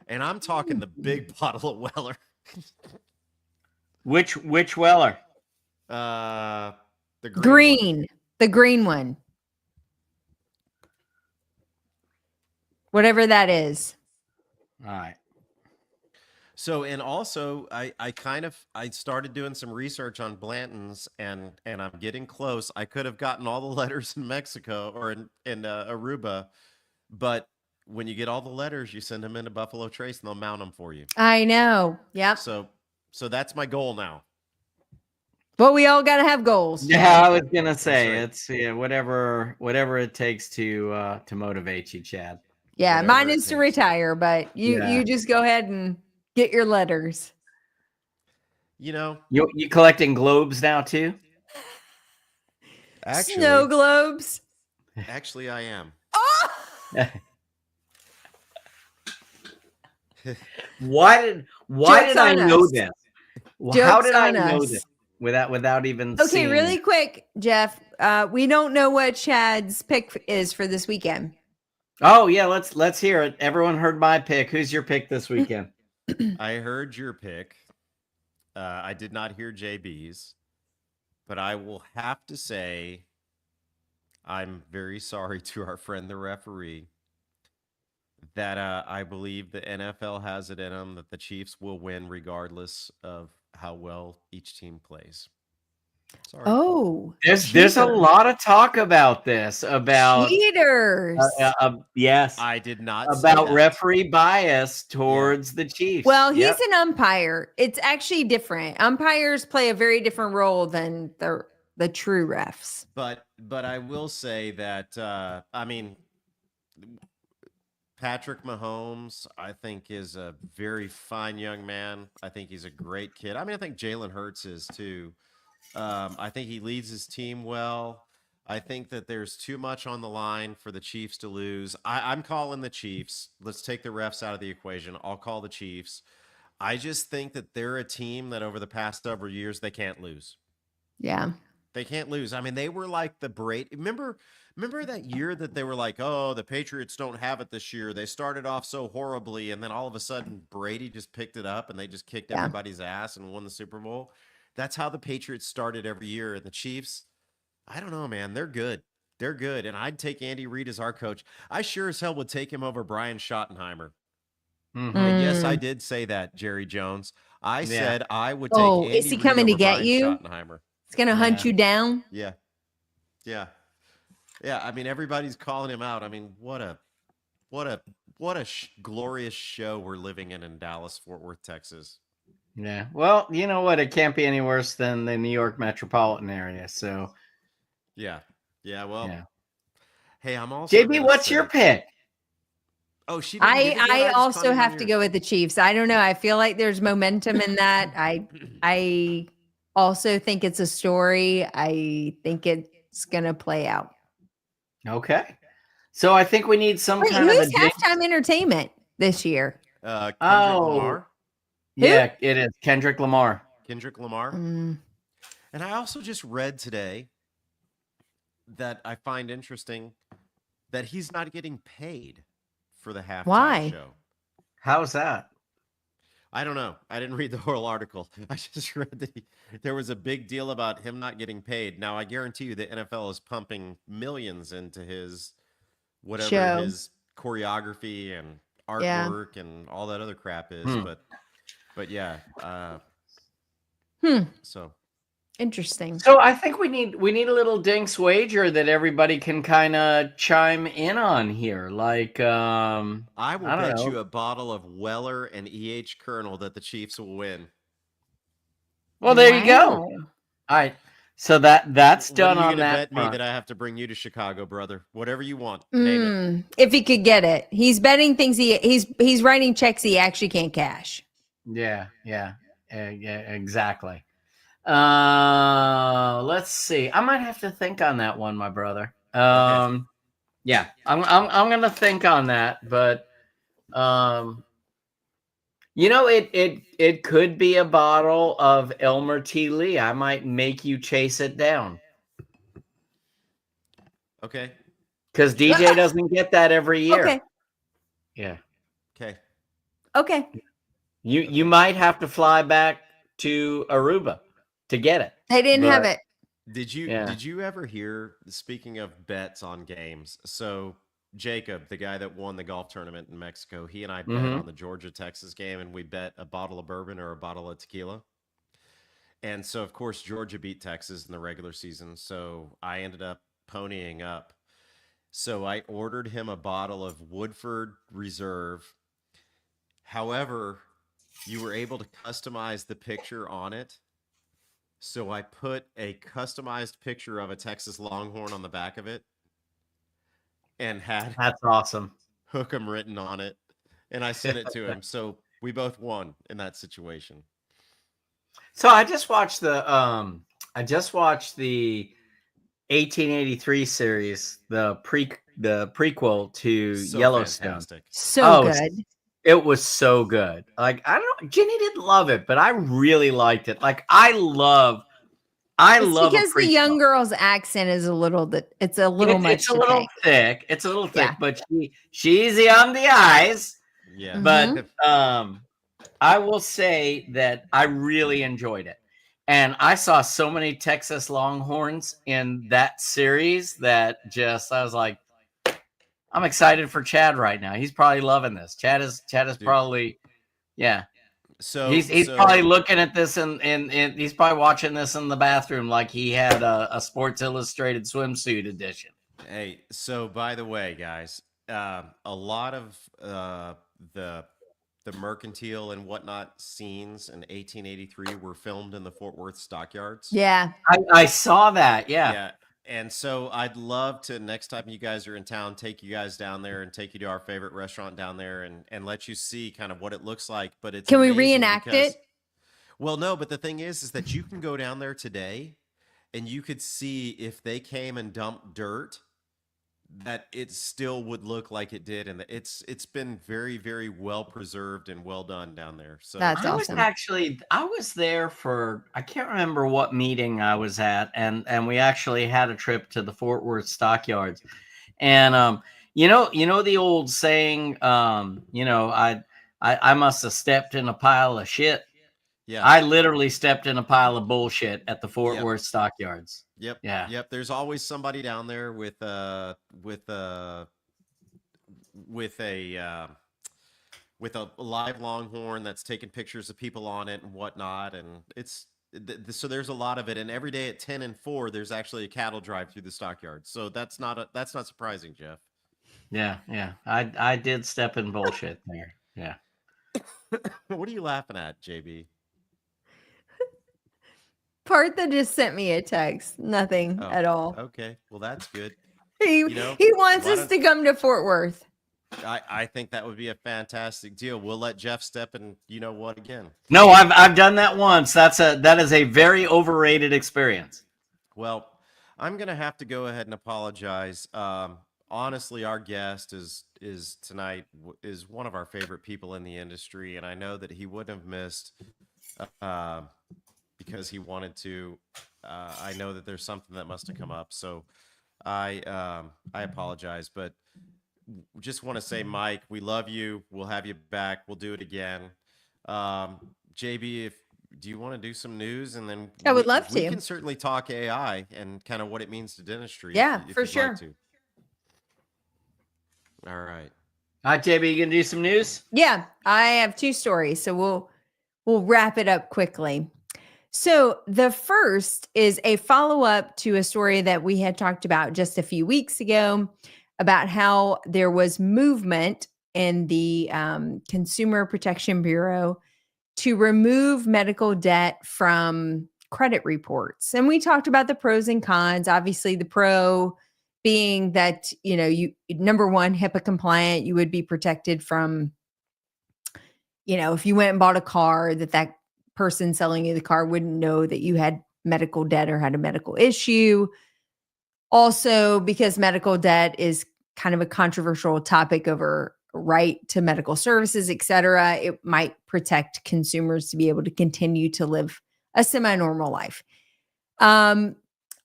[SPEAKER 3] And I'm talking the big bottle of Weller.
[SPEAKER 1] Which Weller?
[SPEAKER 3] The
[SPEAKER 2] Green. The green one. Whatever that is.
[SPEAKER 1] All right.
[SPEAKER 3] So, and also I started doing some research on Blanton's and I'm getting close. I could have gotten all the letters in Mexico or in Aruba, but when you get all the letters, you send them into Buffalo Trace and they'll mount them for you.
[SPEAKER 2] I know. Yep.
[SPEAKER 3] So that's my goal now.
[SPEAKER 2] But we all got to have goals.
[SPEAKER 1] Yeah, I was gonna say
[SPEAKER 3] That's right.
[SPEAKER 1] it's whatever it takes to motivate you, Chad.
[SPEAKER 2] Yeah,
[SPEAKER 3] Whatever
[SPEAKER 2] mine
[SPEAKER 3] it
[SPEAKER 2] is to
[SPEAKER 3] takes.
[SPEAKER 2] retire, but you just go ahead and get your letters.
[SPEAKER 3] You know,
[SPEAKER 1] You collecting globes now too?
[SPEAKER 2] Snow globes.
[SPEAKER 3] Actually, I am.
[SPEAKER 2] Oh!
[SPEAKER 1] Why did
[SPEAKER 2] Joke's
[SPEAKER 1] I
[SPEAKER 2] on
[SPEAKER 1] know
[SPEAKER 2] us.
[SPEAKER 1] this? How
[SPEAKER 2] Joke's
[SPEAKER 1] did I
[SPEAKER 2] on
[SPEAKER 1] know
[SPEAKER 2] us.
[SPEAKER 1] this without even
[SPEAKER 2] Okay,
[SPEAKER 1] seeing?
[SPEAKER 2] really quick, Jeff. We don't know what Chad's pick is for this weekend.
[SPEAKER 1] Oh yeah, let's hear it. Everyone heard my pick. Who's your pick this weekend?
[SPEAKER 3] I heard your pick. I did not hear JB's, but I will have to say I'm very sorry to our friend the referee that I believe the NFL has it in them that the Chiefs will win regardless of how well each team plays. Sorry.
[SPEAKER 2] Oh,
[SPEAKER 1] There's a lot of talk about this about
[SPEAKER 2] cheaters.
[SPEAKER 1] yes,
[SPEAKER 3] I did not say
[SPEAKER 1] about
[SPEAKER 3] that.
[SPEAKER 1] referee bias towards the Chiefs.
[SPEAKER 2] Well, he's
[SPEAKER 1] Yep.
[SPEAKER 2] an umpire. It's actually different. Umpires play a very different role than the true refs.
[SPEAKER 3] But I will say that I mean Patrick Mahomes, I think, is a very fine young man. I think he's a great kid. I mean, I think Jalen Hurts is too. I think he leads his team well. I think that there's too much on the line for the Chiefs to lose. I'm calling the Chiefs. Let's take the refs out of the equation. I'll call the Chiefs. I just think that they're a team that over the past several years, they can't lose.
[SPEAKER 2] Yeah.
[SPEAKER 3] They can't lose. I mean, they were like the Brady. Remember that year that they were like, "Oh, the Patriots don't have it this year. They started off so horribly, and then all of a sudden Brady just picked it up and they just kicked
[SPEAKER 2] Yeah.
[SPEAKER 3] everybody's ass and won the Super Bowl." That's how the Patriots started every year. And the Chiefs, I don't know, man. They're good. They're good. And I'd take Andy Reid as our coach. I sure as hell would take him over Brian Schottenheimer.
[SPEAKER 1] Mhm.
[SPEAKER 3] And yes, I
[SPEAKER 2] Mm.
[SPEAKER 3] did say that, Jerry Jones. I
[SPEAKER 1] Yeah.
[SPEAKER 3] said I would take
[SPEAKER 2] Oh,
[SPEAKER 3] Andy
[SPEAKER 2] is he
[SPEAKER 3] Reid
[SPEAKER 2] coming to
[SPEAKER 3] over
[SPEAKER 2] get
[SPEAKER 3] Brian
[SPEAKER 2] you?
[SPEAKER 3] Schottenheimer.
[SPEAKER 2] It's gonna hunt
[SPEAKER 1] Yeah.
[SPEAKER 2] you down.
[SPEAKER 3] Yeah. Yeah. Yeah. I mean, everybody's calling him out. I mean, what a glorious show we're living in Dallas, Fort Worth, Texas.
[SPEAKER 1] Yeah. Well, you know what? It can't be any worse than the New York metropolitan area. So,
[SPEAKER 3] Yeah. Yeah. Well,
[SPEAKER 1] yeah.
[SPEAKER 3] hey, I'm also
[SPEAKER 1] JB,
[SPEAKER 3] gonna
[SPEAKER 1] what's your
[SPEAKER 3] say-
[SPEAKER 1] pick?
[SPEAKER 3] Oh, she didn't get it yet?
[SPEAKER 2] I
[SPEAKER 3] just
[SPEAKER 2] also
[SPEAKER 3] found it
[SPEAKER 2] have
[SPEAKER 3] on
[SPEAKER 2] to
[SPEAKER 3] yours.
[SPEAKER 2] go with the Chiefs. I don't know. I feel like there's momentum in that. I also think it's a story. I think it's gonna play out.
[SPEAKER 1] Okay. So I think we need some
[SPEAKER 2] Wait,
[SPEAKER 1] kind of a
[SPEAKER 2] who's halftime entertainment this year?
[SPEAKER 3] Kendrick
[SPEAKER 1] Oh.
[SPEAKER 3] Lamar.
[SPEAKER 1] Yeah, it is Kendrick Lamar.
[SPEAKER 3] Kendrick Lamar.
[SPEAKER 2] Mm.
[SPEAKER 3] And I also just read today that I find interesting that he's not getting paid for the halftime
[SPEAKER 2] Why?
[SPEAKER 3] show.
[SPEAKER 1] How's that?
[SPEAKER 3] I don't know. I didn't read the whole article. I just read that there was a big deal about him not getting paid. Now, I guarantee you the NFL is pumping millions into his whatever
[SPEAKER 2] Show.
[SPEAKER 3] his choreography and
[SPEAKER 2] Yeah.
[SPEAKER 3] artwork and all that other crap is.
[SPEAKER 1] Hmm.
[SPEAKER 3] But yeah.
[SPEAKER 2] Hmm.
[SPEAKER 3] So
[SPEAKER 2] Interesting.
[SPEAKER 1] So I think we need a little Dinks wager that everybody can kind of chime in on here. Like,
[SPEAKER 3] I will
[SPEAKER 1] I don't
[SPEAKER 3] bet
[SPEAKER 1] know.
[SPEAKER 3] you a bottle of Weller and EH Colonel that the Chiefs will win.
[SPEAKER 1] Well, there you go.
[SPEAKER 2] Wow.
[SPEAKER 1] All right. So that's done
[SPEAKER 3] What are you
[SPEAKER 1] on
[SPEAKER 3] gonna
[SPEAKER 1] that
[SPEAKER 3] bet me
[SPEAKER 1] front.
[SPEAKER 3] that I have to bring you to Chicago, brother? Whatever you want. Name it.
[SPEAKER 2] If he could get it, he's betting things. He's writing checks he actually can't cash.
[SPEAKER 1] Yeah, exactly. Let's see. I might have to think on that one, my brother.
[SPEAKER 3] Okay.
[SPEAKER 1] Yeah, I'm gonna think on that, but you know, it could be a bottle of Elmer T. Lee. I might make you chase it down
[SPEAKER 3] Okay.
[SPEAKER 1] because DJ doesn't get that every year.
[SPEAKER 2] Okay.
[SPEAKER 1] Yeah.
[SPEAKER 3] Okay.
[SPEAKER 2] Okay.
[SPEAKER 1] You might have to fly back to Aruba to get it.
[SPEAKER 2] They didn't have
[SPEAKER 1] But-
[SPEAKER 2] it.
[SPEAKER 3] Did
[SPEAKER 1] Yeah.
[SPEAKER 3] you ever hear, speaking of bets on games, so Jacob, the guy that won the golf tournament in Mexico, he and I bet
[SPEAKER 1] Mhm.
[SPEAKER 3] on the Georgia-Texas game, and we bet a bottle of bourbon or a bottle of tequila. And so, of course, Georgia beat Texas in the regular season, so I ended up ponying up. So I ordered him a bottle of Woodford Reserve. However, you were able to customize the picture on it. So I put a customized picture of a Texas Longhorn on the back of it and had
[SPEAKER 1] That's awesome.
[SPEAKER 3] Hook 'em written on it. And I sent it to him. So we both won in that situation.
[SPEAKER 1] So I just watched the 1883 series, the prequel to
[SPEAKER 3] So
[SPEAKER 1] Yellowstone.
[SPEAKER 3] fantastic.
[SPEAKER 2] So
[SPEAKER 1] Oh,
[SPEAKER 2] good.
[SPEAKER 1] It was so good. Like, I don't know, Jenny didn't love it, but I really liked it. Like, I love
[SPEAKER 2] It's
[SPEAKER 1] a
[SPEAKER 2] because the young
[SPEAKER 1] prequel.
[SPEAKER 2] girl's accent is a little much.
[SPEAKER 1] It's a
[SPEAKER 2] to
[SPEAKER 1] little
[SPEAKER 2] take.
[SPEAKER 1] thick. It's a little thick,
[SPEAKER 2] Yeah.
[SPEAKER 1] but she's on the eyes.
[SPEAKER 3] Yeah.
[SPEAKER 1] But I will say that I really enjoyed it. And I saw so many Texas Longhorns in that series that I was like, I'm excited for Chad right now. He's probably loving this. Chad is probably, yeah.
[SPEAKER 3] So
[SPEAKER 1] He's probably looking at this and he's probably watching this in the bathroom like he had a Sports Illustrated swimsuit edition.
[SPEAKER 3] Hey, so by the way, guys, a lot of the mercantile and whatnot scenes in 1883 were filmed in the Fort Worth stockyards.
[SPEAKER 2] Yeah.
[SPEAKER 1] I saw that. Yeah.
[SPEAKER 3] And so I'd love to, next time you guys are in town, take you guys down there and take you to our favorite restaurant down there and let you see kind of what it looks like. But it's
[SPEAKER 2] Can we
[SPEAKER 3] amazing
[SPEAKER 2] reenact
[SPEAKER 3] because-
[SPEAKER 2] it?
[SPEAKER 3] Well, no, but the thing is that you can go down there today and you could see if they came and dumped dirt that it still would look like it did, and it's been very, very well preserved and well done down there. So
[SPEAKER 2] That's
[SPEAKER 1] I was
[SPEAKER 2] awesome.
[SPEAKER 1] actually I was there for I can't remember what meeting I was at, and we actually had a trip to the Fort Worth stockyards, and you know the old saying, I must have stepped in a pile of shit.
[SPEAKER 3] yeah,
[SPEAKER 1] I literally stepped in a pile of bullshit at the Fort
[SPEAKER 3] yep,
[SPEAKER 1] Worth stockyards.
[SPEAKER 3] yep,
[SPEAKER 1] Yeah.
[SPEAKER 3] yep. There's always somebody down there with a live longhorn that's taking pictures of people on it and whatnot, and so there's a lot of it. And every day at 10 and 4, there's actually a cattle drive through the stockyard. So that's not surprising, Jeff.
[SPEAKER 1] Yeah, yeah. I did step in bullshit there. Yeah.
[SPEAKER 3] What are you laughing at, JB?
[SPEAKER 2] Partha just sent me a text. Nothing
[SPEAKER 3] Oh,
[SPEAKER 2] at all.
[SPEAKER 3] okay. Well, that's good.
[SPEAKER 2] He
[SPEAKER 3] You know,
[SPEAKER 2] he wants
[SPEAKER 3] why
[SPEAKER 2] us
[SPEAKER 3] don't
[SPEAKER 2] to come to Fort Worth.
[SPEAKER 3] I think that would be a fantastic deal. We'll let Jeff step in. You know what? Again.
[SPEAKER 1] No, I've done that once. That is a very overrated experience.
[SPEAKER 3] Well, I'm gonna have to go ahead and apologize. Honestly, our guest is tonight is one of our favorite people in the industry, and I know that he wouldn't have missed uh, because he wanted to. I know that there's something that must have come up, so I apologize, but just want to say, Mike, we love you. We'll have you back. We'll do it again. JB, if do you want to do some news, and then
[SPEAKER 2] I would love
[SPEAKER 3] we
[SPEAKER 2] to.
[SPEAKER 3] can certainly talk AI and kind of what it means to dentistry.
[SPEAKER 2] Yeah,
[SPEAKER 3] if
[SPEAKER 2] for
[SPEAKER 3] you'd
[SPEAKER 2] sure.
[SPEAKER 3] like to. All right.
[SPEAKER 1] All right, JB, you gonna do some news?
[SPEAKER 2] Yeah, I have two stories, so we'll wrap it up quickly. So the first is a follow-up to a story that we had talked about just a few weeks ago about how there was movement in the Consumer Protection Bureau to remove medical debt from credit reports. And we talked about the pros and cons. Obviously, the pro being that, you number one, HIPAA compliant, you would be protected from, if you went and bought a car, that person selling you the car wouldn't know that you had medical debt or had a medical issue. Also, because medical debt is kind of a controversial topic over right to medical services, et cetera, it might protect consumers to be able to continue to live a semi-normal life.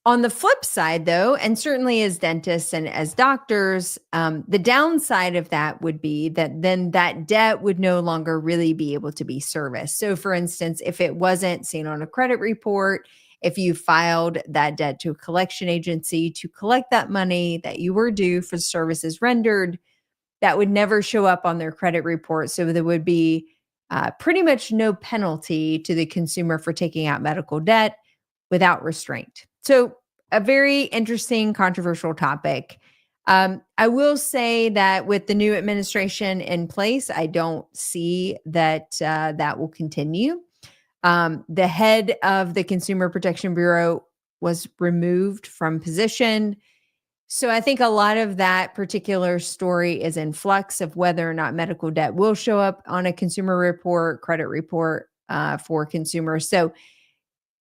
[SPEAKER 2] On the flip side, though, and certainly as dentists and as doctors, the downside of that would be that then that debt would no longer really be able to be serviced. So, for instance, if it wasn't seen on a credit report, if you filed that debt to a collection agency to collect that money that you were due for services rendered, that would never show up on their credit report. So there would be pretty much no penalty to the consumer for taking out medical debt without restraint. So a very interesting, controversial topic. I will say that with the new administration in place, I don't see that that will continue. The head of the Consumer Protection Bureau was removed from position. So I think a lot of that particular story is in flux of whether or not medical debt will show up on a consumer report, credit report for consumers. So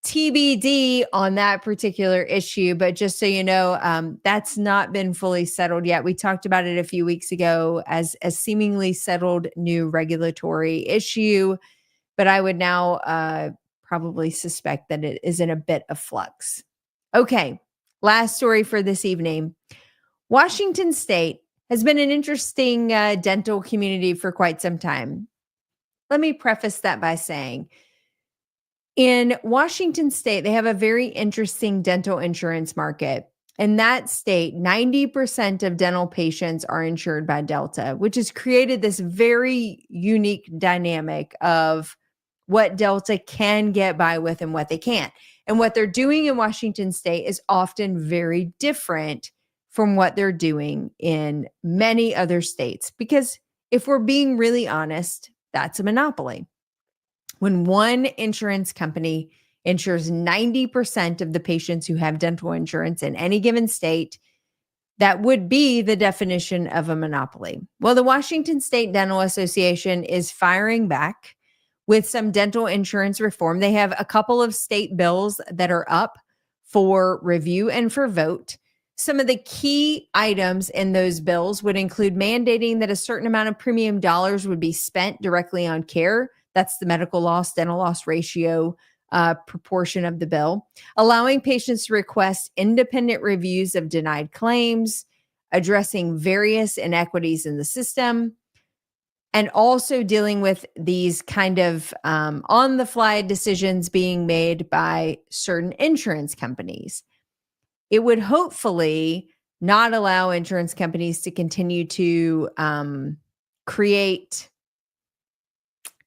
[SPEAKER 2] TBD on that particular issue, but just so you know, that's not been fully settled yet. We talked about it a few weeks ago as a seemingly settled new regulatory issue, but I would now probably suspect that it is in a bit of flux. Okay, last story for this evening. Washington State has been an interesting dental community for quite some time. Let me preface that by saying, in Washington State, they have a very interesting dental insurance market. In that state, 90% of dental patients are insured by Delta, which has created this very unique dynamic of what Delta can get by with and what they can't. And what they're doing in Washington State is often very different from what they're doing in many other states. Because if we're being really honest, that's a monopoly. When one insurance company insures 90% of the patients who have dental insurance in any given state, that would be the definition of a monopoly. Well, the Washington State Dental Association is firing back with some dental insurance reform. They have a couple of state bills that are up for review and for vote. some of the key items in those bills would include mandating that a certain amount of premium dollars would be spent directly on care. That's the medical loss, dental loss ratio proportion of the bill. Allowing patients to request independent reviews of denied claims, addressing various inequities in the system, and also dealing with these kind of on-the-fly decisions being made by certain insurance companies. It would hopefully not allow insurance companies to continue to create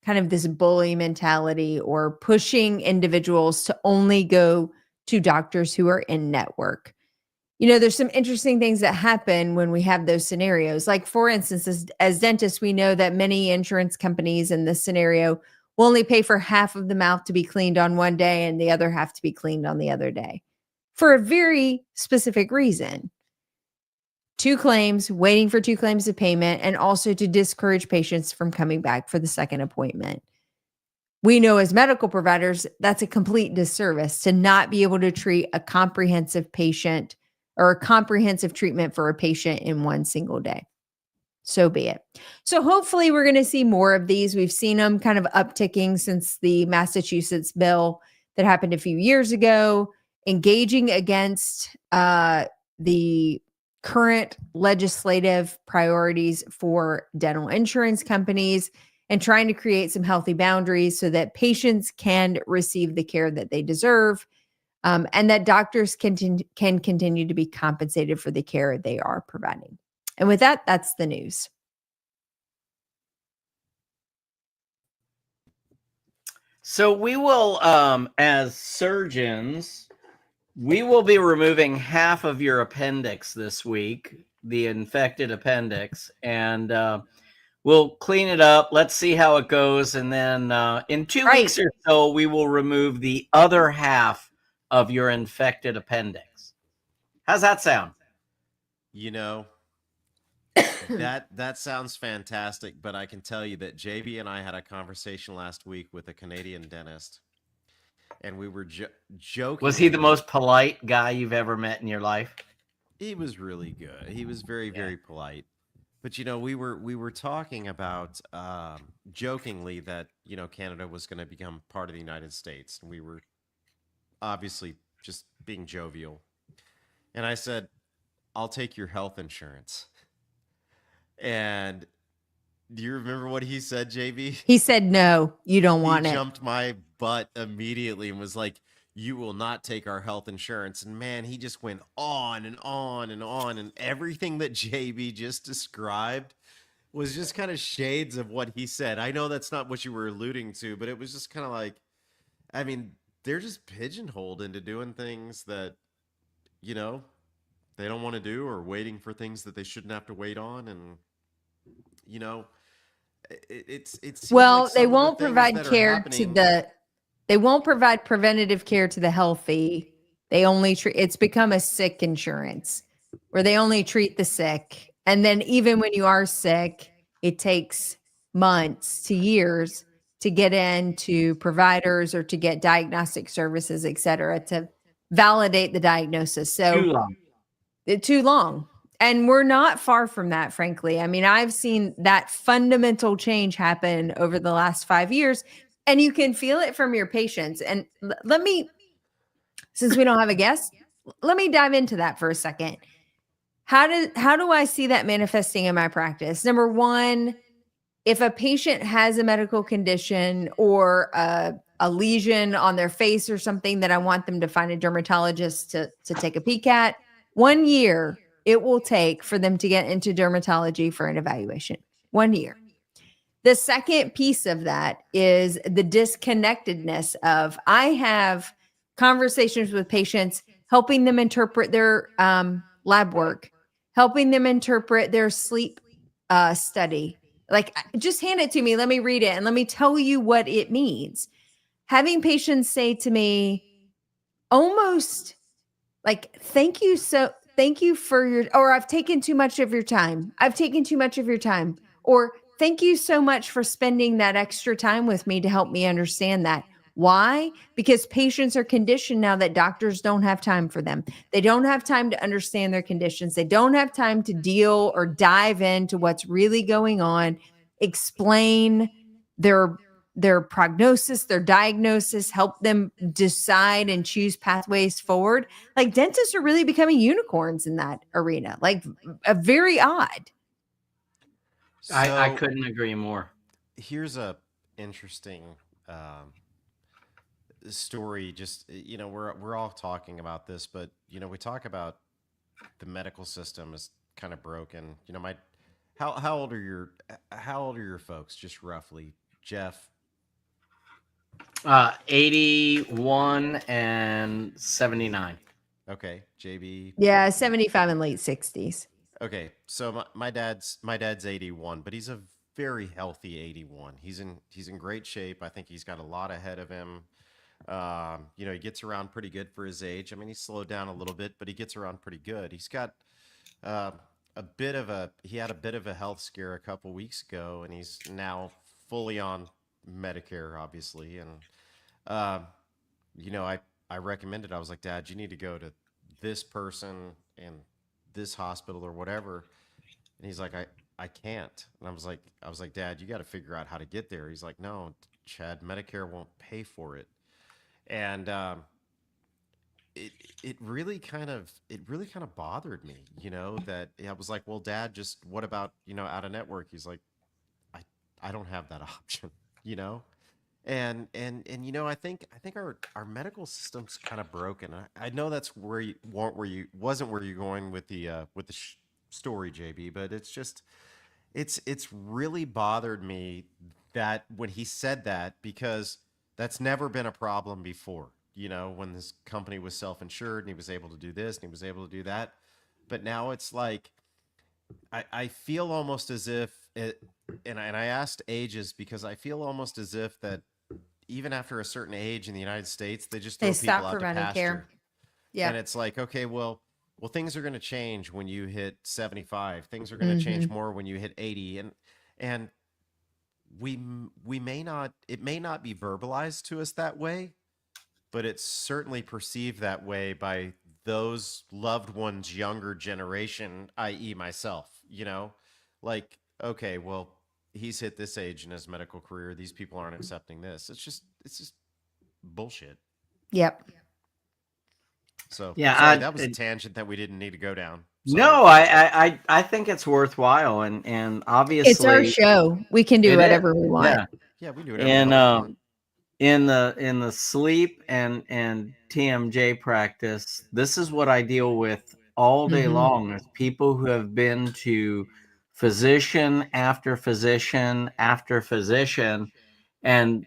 [SPEAKER 2] kind of this bully mentality or pushing individuals to only go to doctors who are in network. You know, there's some interesting things that happen when we have those scenarios. Like, for instance, as dentists, we know that many insurance companies in this scenario will only pay for half of the mouth to be cleaned on one day and the other half to be cleaned on the other day for a very specific reason. 2 claims, waiting for 2 claims of payment, and also to discourage patients from coming back for the second appointment. We know as medical providers, that's a complete disservice to not be able to treat a comprehensive patient or a comprehensive treatment for a patient in one single day. So be it. So hopefully we're going to see more of these. We've seen them kind of upticking since the Massachusetts bill that happened a few years ago, engaging against the current legislative priorities for dental insurance companies and trying to create some healthy boundaries so that patients can receive the care that they deserve, and that doctors can continue to be compensated for the care they are providing. And with that, that's the news.
[SPEAKER 1] So we will, as surgeons, we will be removing half of your appendix this week, the infected appendix, and we'll clean it up. Let's see how it goes. And then in 2 weeks or so, we will remove the other half of your infected appendix. How's that sound?
[SPEAKER 3] You know, that sounds fantastic, but I can tell you that JB and I had a conversation last week with a Canadian dentist, and we were joking.
[SPEAKER 1] Was he the most polite guy you've ever met in your life?
[SPEAKER 3] He was really good. He was very, very polite. But you know, we were talking about jokingly that, you know, Canada was going to become part of the United States, and we were obviously just being jovial. And I said, "I'll take your health insurance." And do you remember what he said, JB?
[SPEAKER 2] He said, "No, you don't want it."
[SPEAKER 3] He jumped my butt immediately and was like, "You will not take our health insurance." And man, he just went on and on and on. And everything that JB just described was just kind of shades of what he said. I know that's not what you were alluding to, but it was just kind of like, I mean, they're just pigeonholed into doing things that, you know, they don't want to do, or waiting for things that they shouldn't have to wait on. And, you know, it seems
[SPEAKER 2] well,
[SPEAKER 3] like
[SPEAKER 2] they
[SPEAKER 3] some of the
[SPEAKER 2] won't
[SPEAKER 3] things
[SPEAKER 2] provide
[SPEAKER 3] that are
[SPEAKER 2] care to
[SPEAKER 3] happening-
[SPEAKER 2] they won't provide preventative care to the healthy. They only treat, it's become a sick insurance where they only treat the sick. And then even when you are sick, it takes months to years to get into providers or to get diagnostic services, et cetera, to validate the diagnosis. So too long. And we're not far from that, frankly. I mean, I've seen that fundamental change happen over the last 5 years, and you can feel it from your patients. And let me, since we don't have a guest, let me dive into that for a second. How do I see that manifesting in my practice? Number one, if a patient has a medical condition or a lesion on their face or something that I want them to find a dermatologist to take a peek at, 1 year it will take for them to get into dermatology for an evaluation. 1 year. The second piece of that is the disconnectedness of, I have conversations with patients, helping them interpret their lab work, helping them interpret their sleep study. Like, just hand it to me. Let me read it and let me tell you what it means. Having patients say to me, almost like, thank you for your, or I've taken too much of your time. I've taken too much of your time. Or thank you so much for spending that extra time with me to help me understand that. Why? Because patients are conditioned now that doctors don't have time for them. They don't have time to understand their conditions. They don't have time to deal or dive into what's really going on, explain their prognosis, their diagnosis, help them decide and choose pathways forward. Like dentists are really becoming unicorns in that arena. Like a very odd.
[SPEAKER 1] I
[SPEAKER 3] So
[SPEAKER 1] couldn't agree more.
[SPEAKER 3] here's a interesting story. Just we're all talking about this, but we talk about the medical system is kind of broken. How old are your folks? Just roughly, Jeff.
[SPEAKER 1] 81 and 79.
[SPEAKER 3] Okay, JB.
[SPEAKER 2] Yeah, 75 and late 60s.
[SPEAKER 3] Okay, so my dad's 81, but he's a very healthy 81. He's in great shape. I think he's got a lot ahead of him. He gets around pretty good for his age. I mean, he's slowed down a little bit, but he gets around pretty good. He's got he had a bit of a health scare a couple weeks ago, and he's now fully on Medicare, obviously. And I recommended. I was like, Dad, you need to go to this person and this hospital or whatever. And he's like, I can't. And I was like, Dad, you got to figure out how to get there. He's like, no, Chad, Medicare won't pay for it. And it really kind of bothered me, that I was like, well, Dad, just what about, out of network? He's like, I don't have that option, And I think our medical system's kind of broken. I know that's where you wasn't where you're going with the story, JB, but it's just it's really bothered me that when he said that, because that's never been a problem before. When this company was self-insured and he was able to do this and he was able to do that, but now it's like I feel almost as if and I asked ages because I feel almost as if that even after a certain age in the United States, they just throw people
[SPEAKER 2] stop
[SPEAKER 3] out to
[SPEAKER 2] providing
[SPEAKER 3] pasture.
[SPEAKER 2] care. Yeah.
[SPEAKER 3] And it's like, okay, well, things are going to change when you hit 75. Things are going to change more when you hit 80. And we may not, it may not be verbalized to us that way, but it's certainly perceived that way by those loved ones, younger generation, i.e. myself, like, okay, well, he's hit this age in his medical career. These people aren't accepting this. It's just bullshit.
[SPEAKER 2] Yep.
[SPEAKER 3] So
[SPEAKER 1] Yeah,
[SPEAKER 3] sorry, that was a tangent that we didn't need to go down. Sorry.
[SPEAKER 1] No, I think it's worthwhile, and obviously
[SPEAKER 2] It's our show. We can do whatever we want.
[SPEAKER 3] Yeah, we do whatever we want.
[SPEAKER 1] In the sleep and TMJ practice, this is what I deal with all day long. There's people who have been to physician after physician after physician, and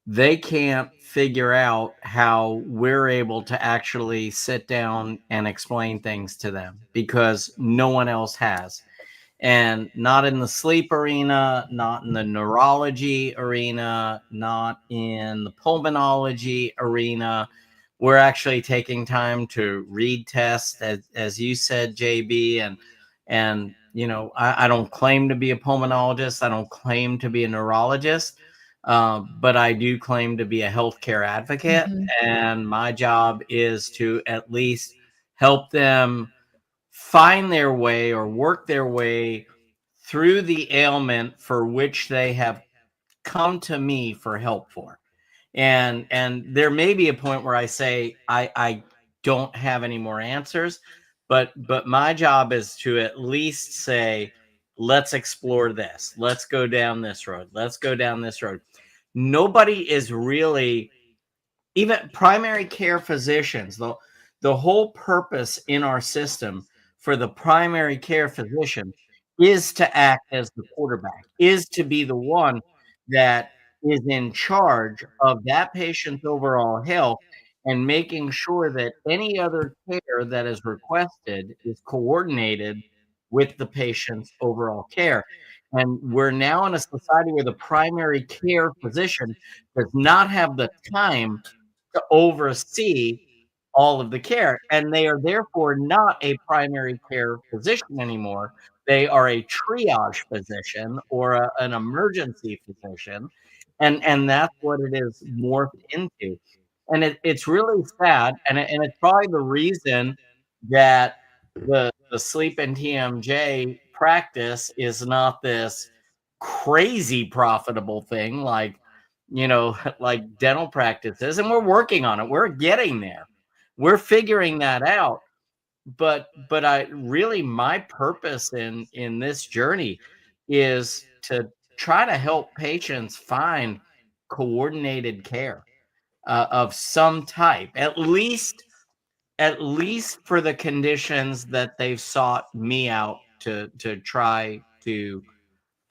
[SPEAKER 1] they can't figure out how we're able to actually sit down and explain things to them because no one else has. And not in the sleep arena, not in the neurology arena, not in the pulmonology arena. We're actually taking time to read tests, as you said, JB, and I don't claim to be a pulmonologist. I don't claim to be a neurologist, but I do claim to be a healthcare advocate, and my job is to at least help them find their way or work their way through the ailment for which they have come to me for help for. And there may be a point where I say I don't have any more answers, but my job is to at least say, let's explore this. Let's go down this road. Let's go down this road. Nobody is really, even primary care physicians, the whole purpose in our system for the primary care physician is to act as the quarterback, is to be the one that is in charge of that patient's overall health and making sure that any other care that is requested is coordinated with the patient's overall care. And we're now in a society where the primary care physician does not have the time to oversee all of the care, and they are therefore not a primary care physician anymore. They are a triage physician or an emergency physician, and that's what it is morphed into. And it's really sad, and it's probably the reason that the sleep and TMJ practice is not this crazy profitable thing like, like dental practices, and we're working on it. We're getting there. We're figuring that out. But I really, my purpose in this journey is to try to help patients find coordinated care of some type, at least for the conditions that they've sought me out to try to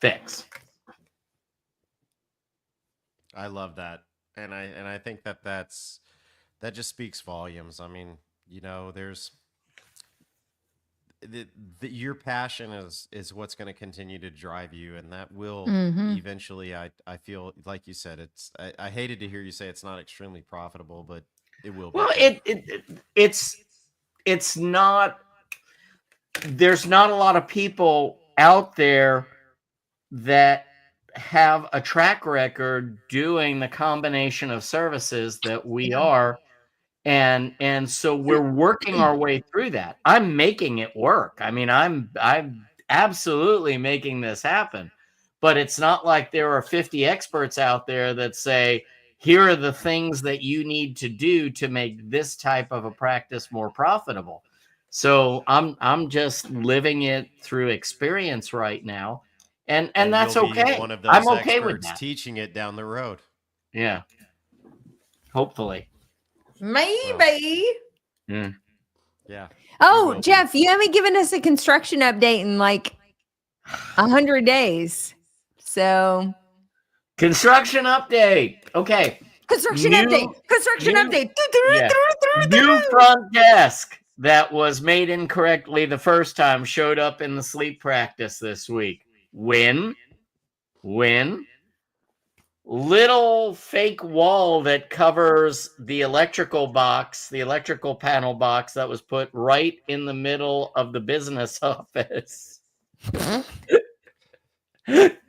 [SPEAKER 1] fix.
[SPEAKER 3] I love that, and I think that just speaks volumes. I mean, there's your passion is what's going to continue to drive you, and that will eventually. I feel like you said I hated to hear you say it's not extremely profitable, but it will be.
[SPEAKER 1] Well, it's not. There's not a lot of people out there that have a track record doing the combination of services that we are. And so we're working our way through that. I'm making it work. I mean, I'm absolutely making this happen. But it's not like there are 50 experts out there that say, here are the things that you need to do to make this type of a practice more profitable. So I'm just living it through experience right now. And that's
[SPEAKER 3] you'll be
[SPEAKER 1] okay.
[SPEAKER 3] one of those
[SPEAKER 1] I'm okay with
[SPEAKER 3] experts
[SPEAKER 1] that.
[SPEAKER 3] teaching it down the road.
[SPEAKER 1] Yeah. Hopefully.
[SPEAKER 2] Maybe.
[SPEAKER 3] Yeah.
[SPEAKER 2] Oh, Jeff, you haven't given us a construction update in like 100 days. So
[SPEAKER 1] construction update. Okay.
[SPEAKER 2] Construction update.
[SPEAKER 1] Yeah. New front desk that was made incorrectly the first time showed up in the sleep practice this week. When little fake wall that covers the electrical panel box that was put right in the middle of the business office.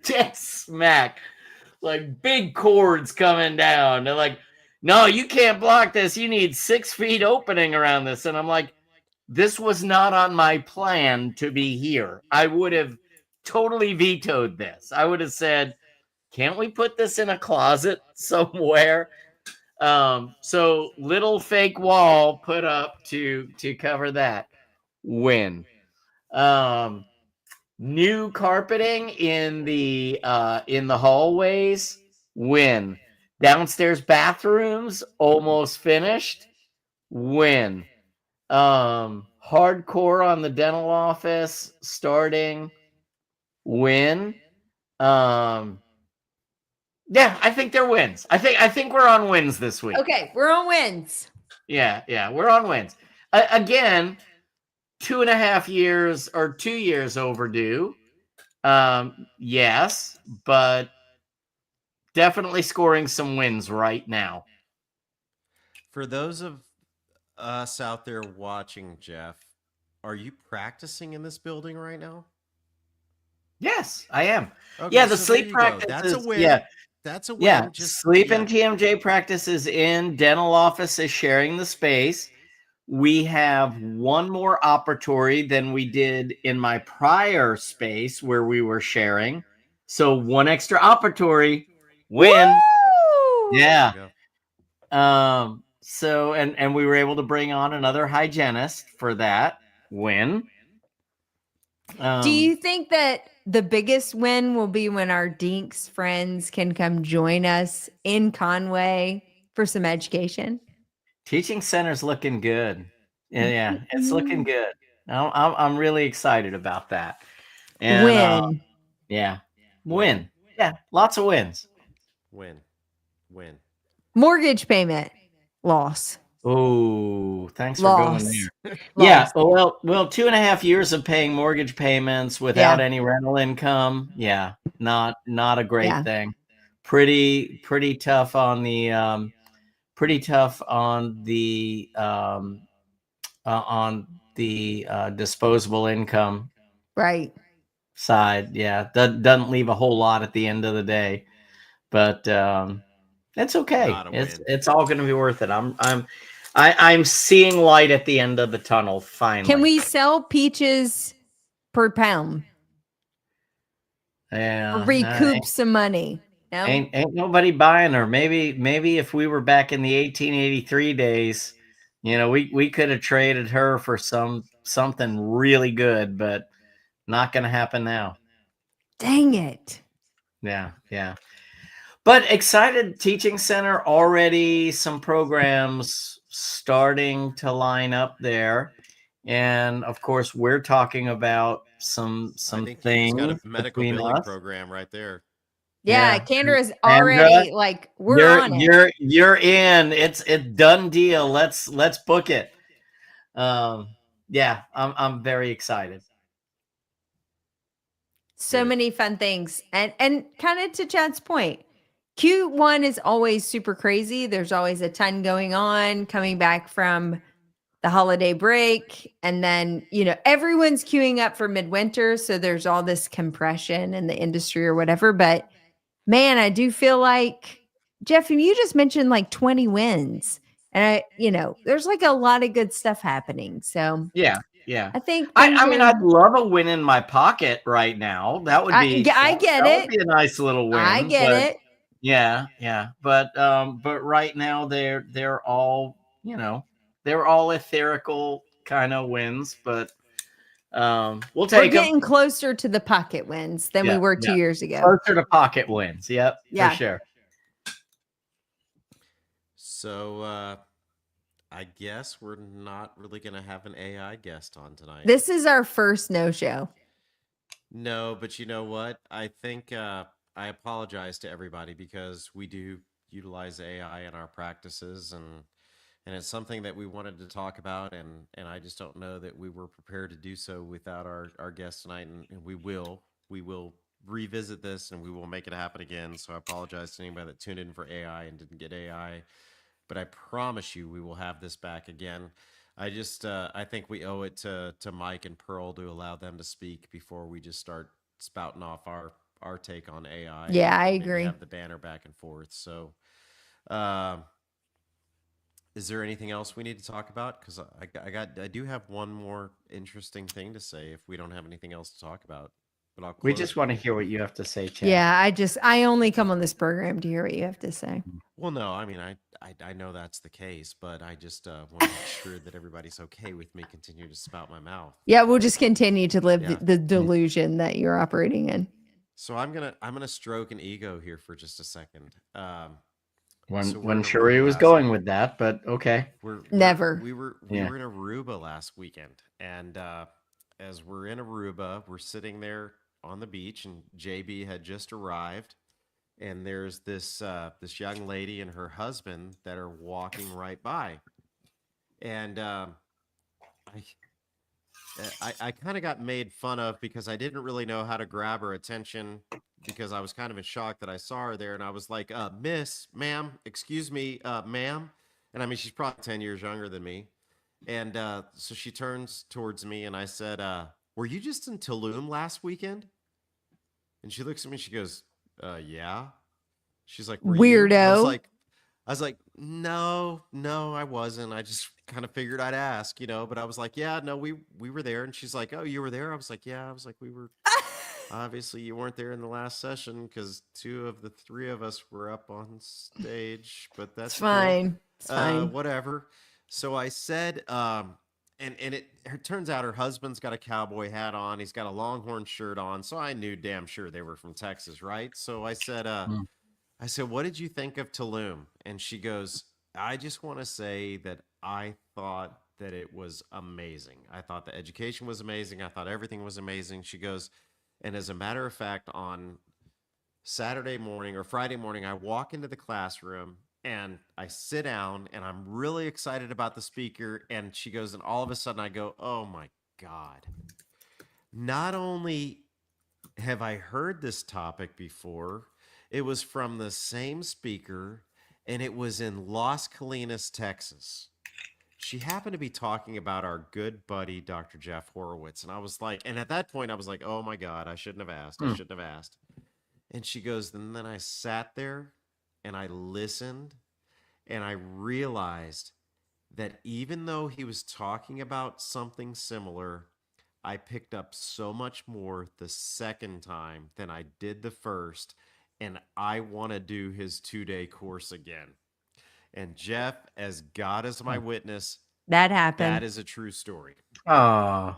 [SPEAKER 1] Just smack. Like big cords coming down. They're like, no, you can't block this. You need 6 feet opening around this. And I'm like, this was not on my plan to be here. I would have totally vetoed this. I would have said, can't we put this in a closet somewhere? So little fake wall put up to cover that. Win. New carpeting in the hallways. Win. Downstairs bathrooms almost finished. Win. Hardcore on the dental office starting. Win. Yeah, I think they're wins. I think we're on wins this week.
[SPEAKER 2] Okay, we're on wins.
[SPEAKER 1] Yeah, we're on wins. Again, 2.5 years or 2 years overdue. Yes, but definitely scoring some wins right now.
[SPEAKER 3] For those of us out there watching, Jeff, are you practicing in this building right now?
[SPEAKER 1] Yes, I am.
[SPEAKER 3] Okay,
[SPEAKER 1] yeah, the
[SPEAKER 3] so
[SPEAKER 1] sleep practice.
[SPEAKER 3] That's a win.
[SPEAKER 1] Yeah.
[SPEAKER 3] That's a win.
[SPEAKER 1] Yeah, sleep and TMJ practice is in. Dental office is sharing the space. We have one more operatory than we did in my prior space where we were sharing. So one extra operatory. Win.
[SPEAKER 2] Woo!
[SPEAKER 1] Yeah. So and we were able to bring on another hygienist for that. Win.
[SPEAKER 2] Do you think that the biggest win will be when our DINKs friends can come join us in Conway for some education?
[SPEAKER 1] Teaching center's looking good. Yeah, it's looking good. I'm really excited about that. And,
[SPEAKER 2] win.
[SPEAKER 1] Yeah. Win. Yeah, lots of wins.
[SPEAKER 3] Win.
[SPEAKER 2] Mortgage payment loss.
[SPEAKER 1] Oh, thanks
[SPEAKER 2] Loss.
[SPEAKER 1] for going there.
[SPEAKER 2] Loss.
[SPEAKER 1] Yeah, well, 2.5 years of paying mortgage payments without any rental income. Yeah, not a great thing. Pretty tough on the disposable income
[SPEAKER 2] right
[SPEAKER 1] side. Yeah, doesn't leave a whole lot at the end of the day. but it's okay.
[SPEAKER 3] Not a win.
[SPEAKER 1] It's all going to be worth it. I'm seeing light at the end of the tunnel finally.
[SPEAKER 2] Can we sell peaches per pound?
[SPEAKER 1] Yeah,
[SPEAKER 2] Recoup some money. No?
[SPEAKER 1] Ain't nobody buying her. Maybe if we were back in the 1883 days, we could have traded her for something really good, but not going to happen now.
[SPEAKER 2] Dang it.
[SPEAKER 1] Yeah. But excited teaching center, already some programs starting to line up there. And of course, we're talking about some
[SPEAKER 3] I think
[SPEAKER 1] things
[SPEAKER 3] he's got a medical
[SPEAKER 1] between
[SPEAKER 3] billing
[SPEAKER 1] us.
[SPEAKER 3] program right there.
[SPEAKER 2] Yeah, Kendra is already like, we're on it.
[SPEAKER 1] You're in. It's done deal. Let's book it. Yeah, I'm very excited.
[SPEAKER 2] So many fun things. And kind of to Chad's point, Q1 is always super crazy. There's always a ton going on coming back from the holiday break. And then, everyone's queuing up for midwinter. So there's all this compression in the industry or whatever. But man, I do feel like, Jeff, you just mentioned like 20 wins. And there's like a lot of good stuff happening. So
[SPEAKER 1] yeah.
[SPEAKER 2] I think
[SPEAKER 1] I'd love a win in my pocket right now. That would be
[SPEAKER 2] I get
[SPEAKER 1] that
[SPEAKER 2] it.
[SPEAKER 1] would be a nice little win.
[SPEAKER 2] I get it.
[SPEAKER 1] Yeah. But right now they're all, they're all etherical kind of wins, but we'll take them.
[SPEAKER 2] We're getting closer to the pocket wins than we were 2 years ago.
[SPEAKER 1] Closer to pocket wins. Yep.
[SPEAKER 2] Yeah.
[SPEAKER 1] For sure.
[SPEAKER 3] So I guess we're not really going to have an AI guest on tonight.
[SPEAKER 2] This is our first no-show.
[SPEAKER 3] No, but you know what? I think I apologize to everybody because we do utilize AI in our practices, and it's something that we wanted to talk about, and I just don't know that we were prepared to do so without our guest tonight, and we will revisit this, and we will make it happen again. So I apologize to anybody that tuned in for AI and didn't get AI. But I promise you we will have this back again. I just I think we owe it to Mike and Pearl to allow them to speak before we just start spouting off our take on AI.
[SPEAKER 2] Yeah, I
[SPEAKER 3] maybe
[SPEAKER 2] agree.
[SPEAKER 3] have the banner back and forth. So is there anything else we need to talk about? Because I do have one more interesting thing to say if we don't have anything else to talk about. But
[SPEAKER 1] we just want to hear what you have to say, Chad.
[SPEAKER 2] Yeah, I only come on this program to hear what you have to say.
[SPEAKER 3] Well, no, I mean, I know that's the case, but I just want to make sure that everybody's okay with me continuing to spout my mouth.
[SPEAKER 2] Yeah, we'll just continue to live the delusion that you're operating in.
[SPEAKER 3] So I'm gonna stroke an ego here for just a second.
[SPEAKER 1] When Sheree was going with that, but okay.
[SPEAKER 3] We were in Aruba last weekend, and as we're in Aruba, we're sitting there on the beach, and JB had just arrived, and there's this young lady and her husband that are walking right by, and I kind of got made fun of because I didn't really know how to grab her attention because I was kind of in shock that I saw her there, and I was like, ma'am, excuse me, ma'am, and I mean she's probably 10 years younger than me, and so she turns towards me, and I said, were you just in Tulum last weekend? And she looks at me, she goes, yeah. She's like,
[SPEAKER 2] weirdo.
[SPEAKER 3] I was like, no, I wasn't. I just kind of figured I'd ask, but I was like, yeah, no, we were there. And she's like, oh, you were there? I was like, yeah. I was like, we were, obviously you weren't there in the last session because 2 of the 3 of us were up on stage, but that's
[SPEAKER 2] fine.
[SPEAKER 3] Cool.
[SPEAKER 2] It's fine.
[SPEAKER 3] Whatever. So I said, and it turns out her husband's got a cowboy hat on. He's got a Longhorn shirt on. So I knew damn sure they were from Texas, right? So I said, what did you think of Tulum? And she goes, I just want to say that I thought that it was amazing. I thought the education was amazing. I thought everything was amazing. She goes, and as a matter of fact, on Saturday morning or Friday morning, I walk into the classroom and I sit down and I'm really excited about the speaker. And she goes, and all of a sudden I go, oh my God. Not only have I heard this topic before, it was from the same speaker and it was in Las Colinas, Texas. She happened to be talking about our good buddy, Dr. Jeff Horowitz. And I was like, and at that point I was like, oh my God, I shouldn't have asked. And she goes, and then I sat there and I listened and I realized that even though he was talking about something similar, I picked up so much more the second time than I did the first. And I want to do his 2-day course again. And Jeff, as God is my witness,
[SPEAKER 2] That happened.
[SPEAKER 3] that is a true story.
[SPEAKER 1] Oh.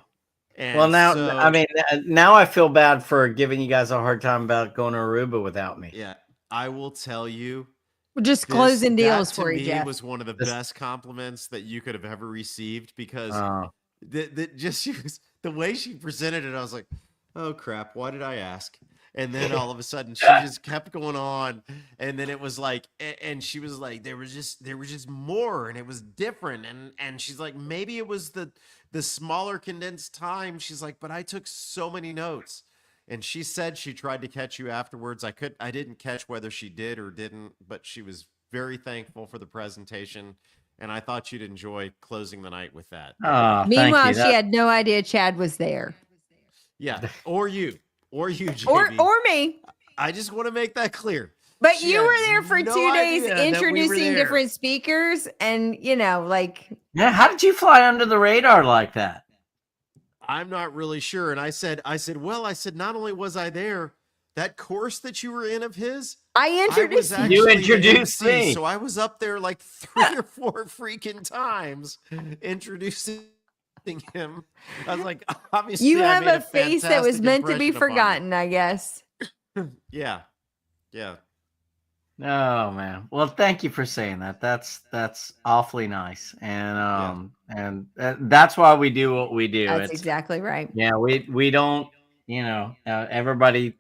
[SPEAKER 3] And
[SPEAKER 1] Well, now,
[SPEAKER 3] so,
[SPEAKER 1] I mean, now I feel bad for giving you guys a hard time about going to Aruba without me.
[SPEAKER 3] yeah, I will tell you,
[SPEAKER 2] We're just closing deals
[SPEAKER 3] that
[SPEAKER 2] for
[SPEAKER 3] to
[SPEAKER 2] you,
[SPEAKER 3] me
[SPEAKER 2] Jeff.
[SPEAKER 3] was one of the best compliments that you could have ever received, because
[SPEAKER 1] Oh.
[SPEAKER 3] she was, the way she presented it, I was like, oh crap, why did I ask? And then all of a sudden she just kept going on, and then it was like, and she was like, there was just more, and it was different, and she's like, maybe it was the smaller condensed time. She's like, but I took so many notes. And she said she tried to catch you afterwards. I didn't catch whether she did or didn't, but she was very thankful for the presentation, and I thought you'd enjoy closing the night with that.
[SPEAKER 1] Oh,
[SPEAKER 2] Meanwhile,
[SPEAKER 1] thank you.
[SPEAKER 2] she had no idea Chad was there.
[SPEAKER 3] Yeah, or you, JB.
[SPEAKER 2] Or me.
[SPEAKER 3] I just want to make that clear.
[SPEAKER 2] But
[SPEAKER 3] She
[SPEAKER 2] you
[SPEAKER 3] had
[SPEAKER 2] were there for
[SPEAKER 3] no
[SPEAKER 2] 2 days
[SPEAKER 3] idea that we were
[SPEAKER 2] introducing
[SPEAKER 3] there.
[SPEAKER 2] different speakers, and like
[SPEAKER 1] Yeah, how did you fly under the radar like that?
[SPEAKER 3] I'm not really sure. And I said, well, not only was I there, that course that you were in of his,
[SPEAKER 2] I introduced
[SPEAKER 3] I was
[SPEAKER 2] you.
[SPEAKER 3] actually
[SPEAKER 1] You introduced
[SPEAKER 3] the MC,
[SPEAKER 1] me.
[SPEAKER 3] so I was up there like 3 or 4 freaking times introducing him. I was like, obviously,
[SPEAKER 2] You
[SPEAKER 3] I
[SPEAKER 2] have
[SPEAKER 3] made
[SPEAKER 2] a face that was
[SPEAKER 3] fantastic
[SPEAKER 2] meant to be
[SPEAKER 3] impression upon you.
[SPEAKER 2] forgotten, I guess.
[SPEAKER 3] Yeah.
[SPEAKER 1] Oh man. Well, thank you for saying that. That's awfully nice. And that's why we do what we do.
[SPEAKER 2] That's exactly right.
[SPEAKER 1] Yeah, we don't, everybody,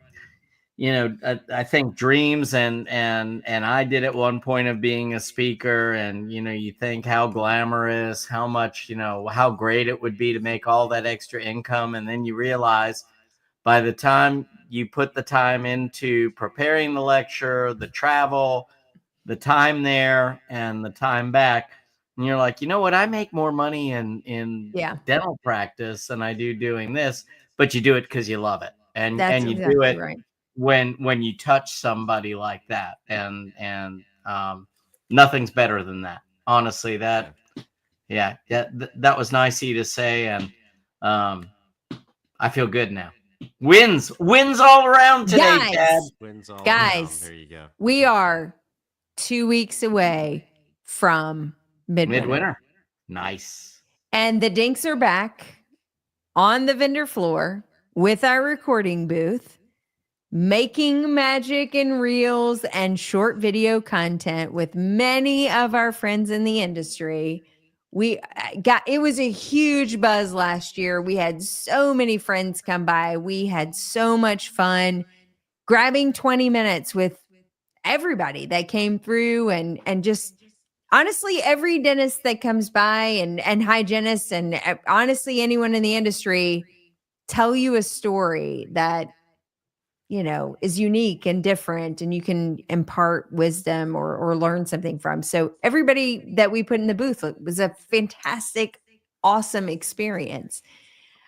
[SPEAKER 1] I think dreams and I did at one point of being a speaker, and you think how glamorous, how much, how great it would be to make all that extra income, and then you realize by the time you put the time into preparing the lecture, the travel, the time there, and the time back, and you're like, you know what? I make more money in
[SPEAKER 2] Yeah.
[SPEAKER 1] dental practice than I do doing this, but you do it because you love it, and
[SPEAKER 2] That's
[SPEAKER 1] you
[SPEAKER 2] exactly
[SPEAKER 1] do it
[SPEAKER 2] right.
[SPEAKER 1] when you touch somebody like that, and nothing's better than that. Honestly, that was nice of you to say, and I feel good now. Wins all around today, Chad.
[SPEAKER 3] Wins all
[SPEAKER 2] Guys,
[SPEAKER 3] around. There you go.
[SPEAKER 2] We are 2 weeks away from midwinter.
[SPEAKER 1] Nice.
[SPEAKER 2] And the DINKs are back on the vendor floor with our recording booth, making magic and reels and short video content with many of our friends in the industry. It was a huge buzz last year. We had so many friends come by. We had so much fun grabbing 20 minutes with everybody that came through, and just honestly, every dentist that comes by and hygienist, and honestly, anyone in the industry tell you a story that is unique and different, and you can impart wisdom or learn something from. So everybody that we put in the booth, it was a fantastic, awesome experience.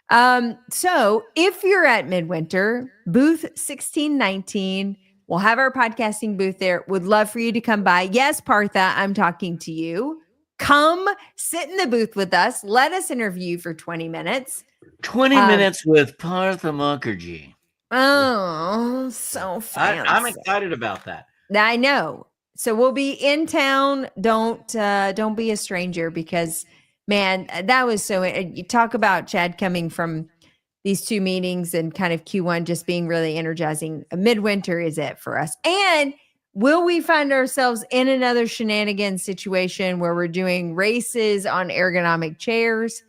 [SPEAKER 2] So if you're at Midwinter, booth 1619, we'll have our podcasting booth there. Would love for you to come by. Yes, Partha, I'm talking to you. Come sit in the booth with us. Let us interview you for 20 minutes.
[SPEAKER 1] 20 minutes with Partha Mukherjee.
[SPEAKER 2] Oh, so fancy.
[SPEAKER 1] I'm excited about that.
[SPEAKER 2] I know. So we'll be in town. Don't be a stranger, because man, that was so, you talk about Chad coming from these 2 meetings and kind of Q1 just being really energizing. Midwinter is it for us. And will we find ourselves in another shenanigans situation where we're doing races on ergonomic chairs?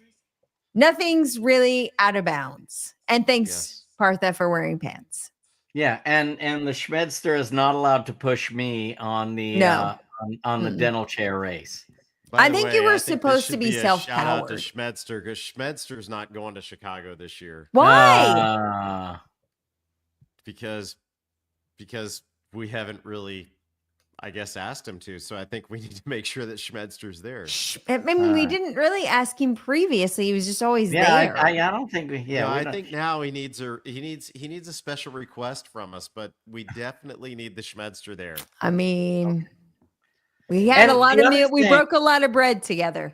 [SPEAKER 2] Nothing's really out of bounds. And thanks, Partha, for wearing pants.
[SPEAKER 1] Yeah, and the Schmedster is not allowed to push me on the on the dental chair race.
[SPEAKER 2] I think you were supposed to be
[SPEAKER 3] self-powered. Shout out to
[SPEAKER 2] self-powered.
[SPEAKER 3] Schmedster, because Schmedster's not going to Chicago this year.
[SPEAKER 2] Why?
[SPEAKER 3] Because we haven't really. I guess, asked him to. So I think we need to make sure that Schmedster's there.
[SPEAKER 2] I mean, we didn't really ask him previously. He was just always there.
[SPEAKER 1] I don't think we. Yeah,
[SPEAKER 3] No,
[SPEAKER 1] we
[SPEAKER 3] I
[SPEAKER 1] don't-
[SPEAKER 3] think now he needs a special request from us, but we definitely need the Schmedster there.
[SPEAKER 2] I mean, we had
[SPEAKER 1] And
[SPEAKER 2] a lot
[SPEAKER 1] the
[SPEAKER 2] of
[SPEAKER 1] other
[SPEAKER 2] meal. We
[SPEAKER 1] thing-
[SPEAKER 2] broke a lot of bread together.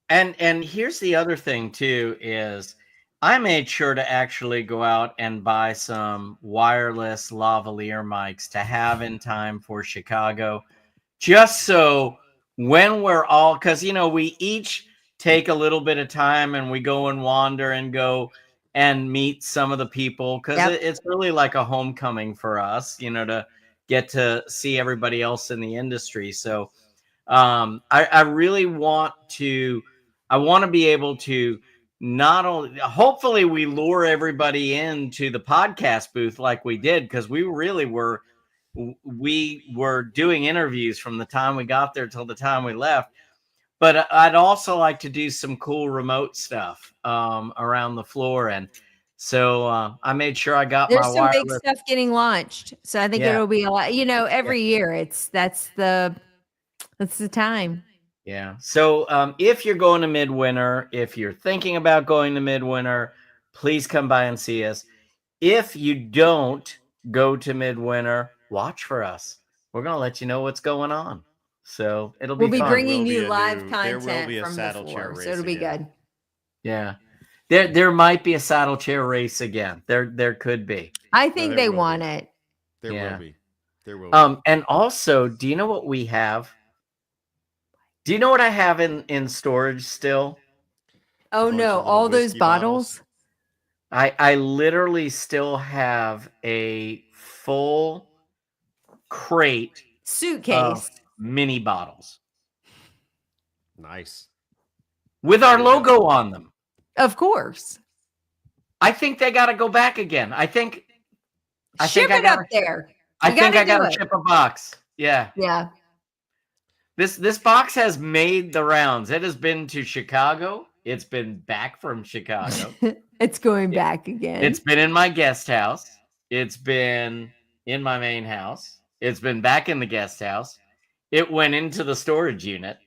[SPEAKER 1] And here's the other thing too is I made sure to actually go out and buy some wireless lavalier mics to have in time for Chicago, just so when we're all, because we each take a little bit of time and we go and wander and go and meet some of the people, because
[SPEAKER 2] Yep.
[SPEAKER 1] it's really like a homecoming for us, to get to see everybody else in the industry. So I really want to be able to not only, hopefully we lure everybody into the podcast booth like we did, because we were doing interviews from the time we got there till the time we left. But I'd also like to do some cool remote stuff around the floor. And so I made sure I got
[SPEAKER 2] There's
[SPEAKER 1] my
[SPEAKER 2] some big
[SPEAKER 1] wireless.
[SPEAKER 2] stuff getting launched, so I think
[SPEAKER 1] Yeah.
[SPEAKER 2] it'll be a lot. Every year that's the time.
[SPEAKER 1] Yeah. So if you're going to Midwinter, if you're thinking about going to Midwinter, please come by and see us. If you don't go to Midwinter, watch for us. We're going to let you know what's going on. So it'll be
[SPEAKER 2] We'll be
[SPEAKER 1] fun.
[SPEAKER 2] bringing
[SPEAKER 3] There will
[SPEAKER 2] you
[SPEAKER 3] be a
[SPEAKER 2] live
[SPEAKER 3] new- there
[SPEAKER 2] content
[SPEAKER 3] will be a
[SPEAKER 2] from the
[SPEAKER 3] saddle chair
[SPEAKER 2] floor, so
[SPEAKER 3] race
[SPEAKER 2] it'll be
[SPEAKER 3] again.
[SPEAKER 2] good.
[SPEAKER 1] Yeah. There might be a saddle chair race again. There could be.
[SPEAKER 2] I think
[SPEAKER 3] there
[SPEAKER 2] they
[SPEAKER 3] will
[SPEAKER 2] want
[SPEAKER 3] be.
[SPEAKER 2] it.
[SPEAKER 3] There
[SPEAKER 1] Yeah.
[SPEAKER 3] will be. There will be.
[SPEAKER 1] And also, do you know what we have? Do you know what I have in storage still?
[SPEAKER 2] Oh
[SPEAKER 3] bunch
[SPEAKER 2] no,
[SPEAKER 3] of little
[SPEAKER 2] all those
[SPEAKER 3] whiskey bottles.
[SPEAKER 2] bottles.
[SPEAKER 1] I literally still have a full crate
[SPEAKER 2] Suitcase.
[SPEAKER 1] of mini bottles
[SPEAKER 3] Nice.
[SPEAKER 1] with our
[SPEAKER 3] There you go.
[SPEAKER 1] logo on them.
[SPEAKER 2] Of course.
[SPEAKER 1] I think they got to go back again. I think
[SPEAKER 2] Ship
[SPEAKER 1] I
[SPEAKER 2] it
[SPEAKER 1] gotta-
[SPEAKER 2] up there.
[SPEAKER 1] I
[SPEAKER 2] You
[SPEAKER 1] think
[SPEAKER 2] gotta
[SPEAKER 1] I got
[SPEAKER 2] do
[SPEAKER 1] to
[SPEAKER 2] it.
[SPEAKER 1] ship a box. Yeah.
[SPEAKER 2] Yeah.
[SPEAKER 1] This box has made the rounds. It has been to Chicago. It's been back from Chicago.
[SPEAKER 2] It's going back again.
[SPEAKER 1] It's been in my guest house. It's been in my main house. It's been back in the guest house. It went into the storage unit.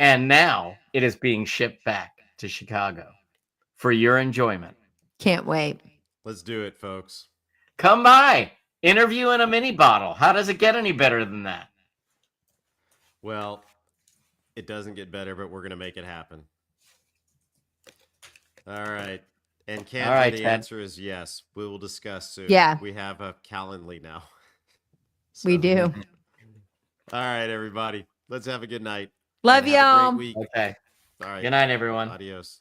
[SPEAKER 1] And now it is being shipped back to Chicago for your enjoyment.
[SPEAKER 2] Can't wait.
[SPEAKER 3] Let's do it, folks.
[SPEAKER 1] Come by. Interview in a mini bottle. How does it get any better than that?
[SPEAKER 3] Well, it doesn't get better, but we're going to make it happen. All right. And Cantor,
[SPEAKER 1] All right,
[SPEAKER 3] the
[SPEAKER 1] Ted.
[SPEAKER 3] answer is yes. We will discuss soon.
[SPEAKER 2] Yeah.
[SPEAKER 3] We have a Calendly now.
[SPEAKER 2] We
[SPEAKER 3] So-
[SPEAKER 2] do.
[SPEAKER 3] All right, everybody. Let's have a good night.
[SPEAKER 2] Love
[SPEAKER 3] And have a
[SPEAKER 2] y'all.
[SPEAKER 3] great week.
[SPEAKER 1] Okay.
[SPEAKER 3] All right.
[SPEAKER 1] Good night, everyone.
[SPEAKER 3] Adios.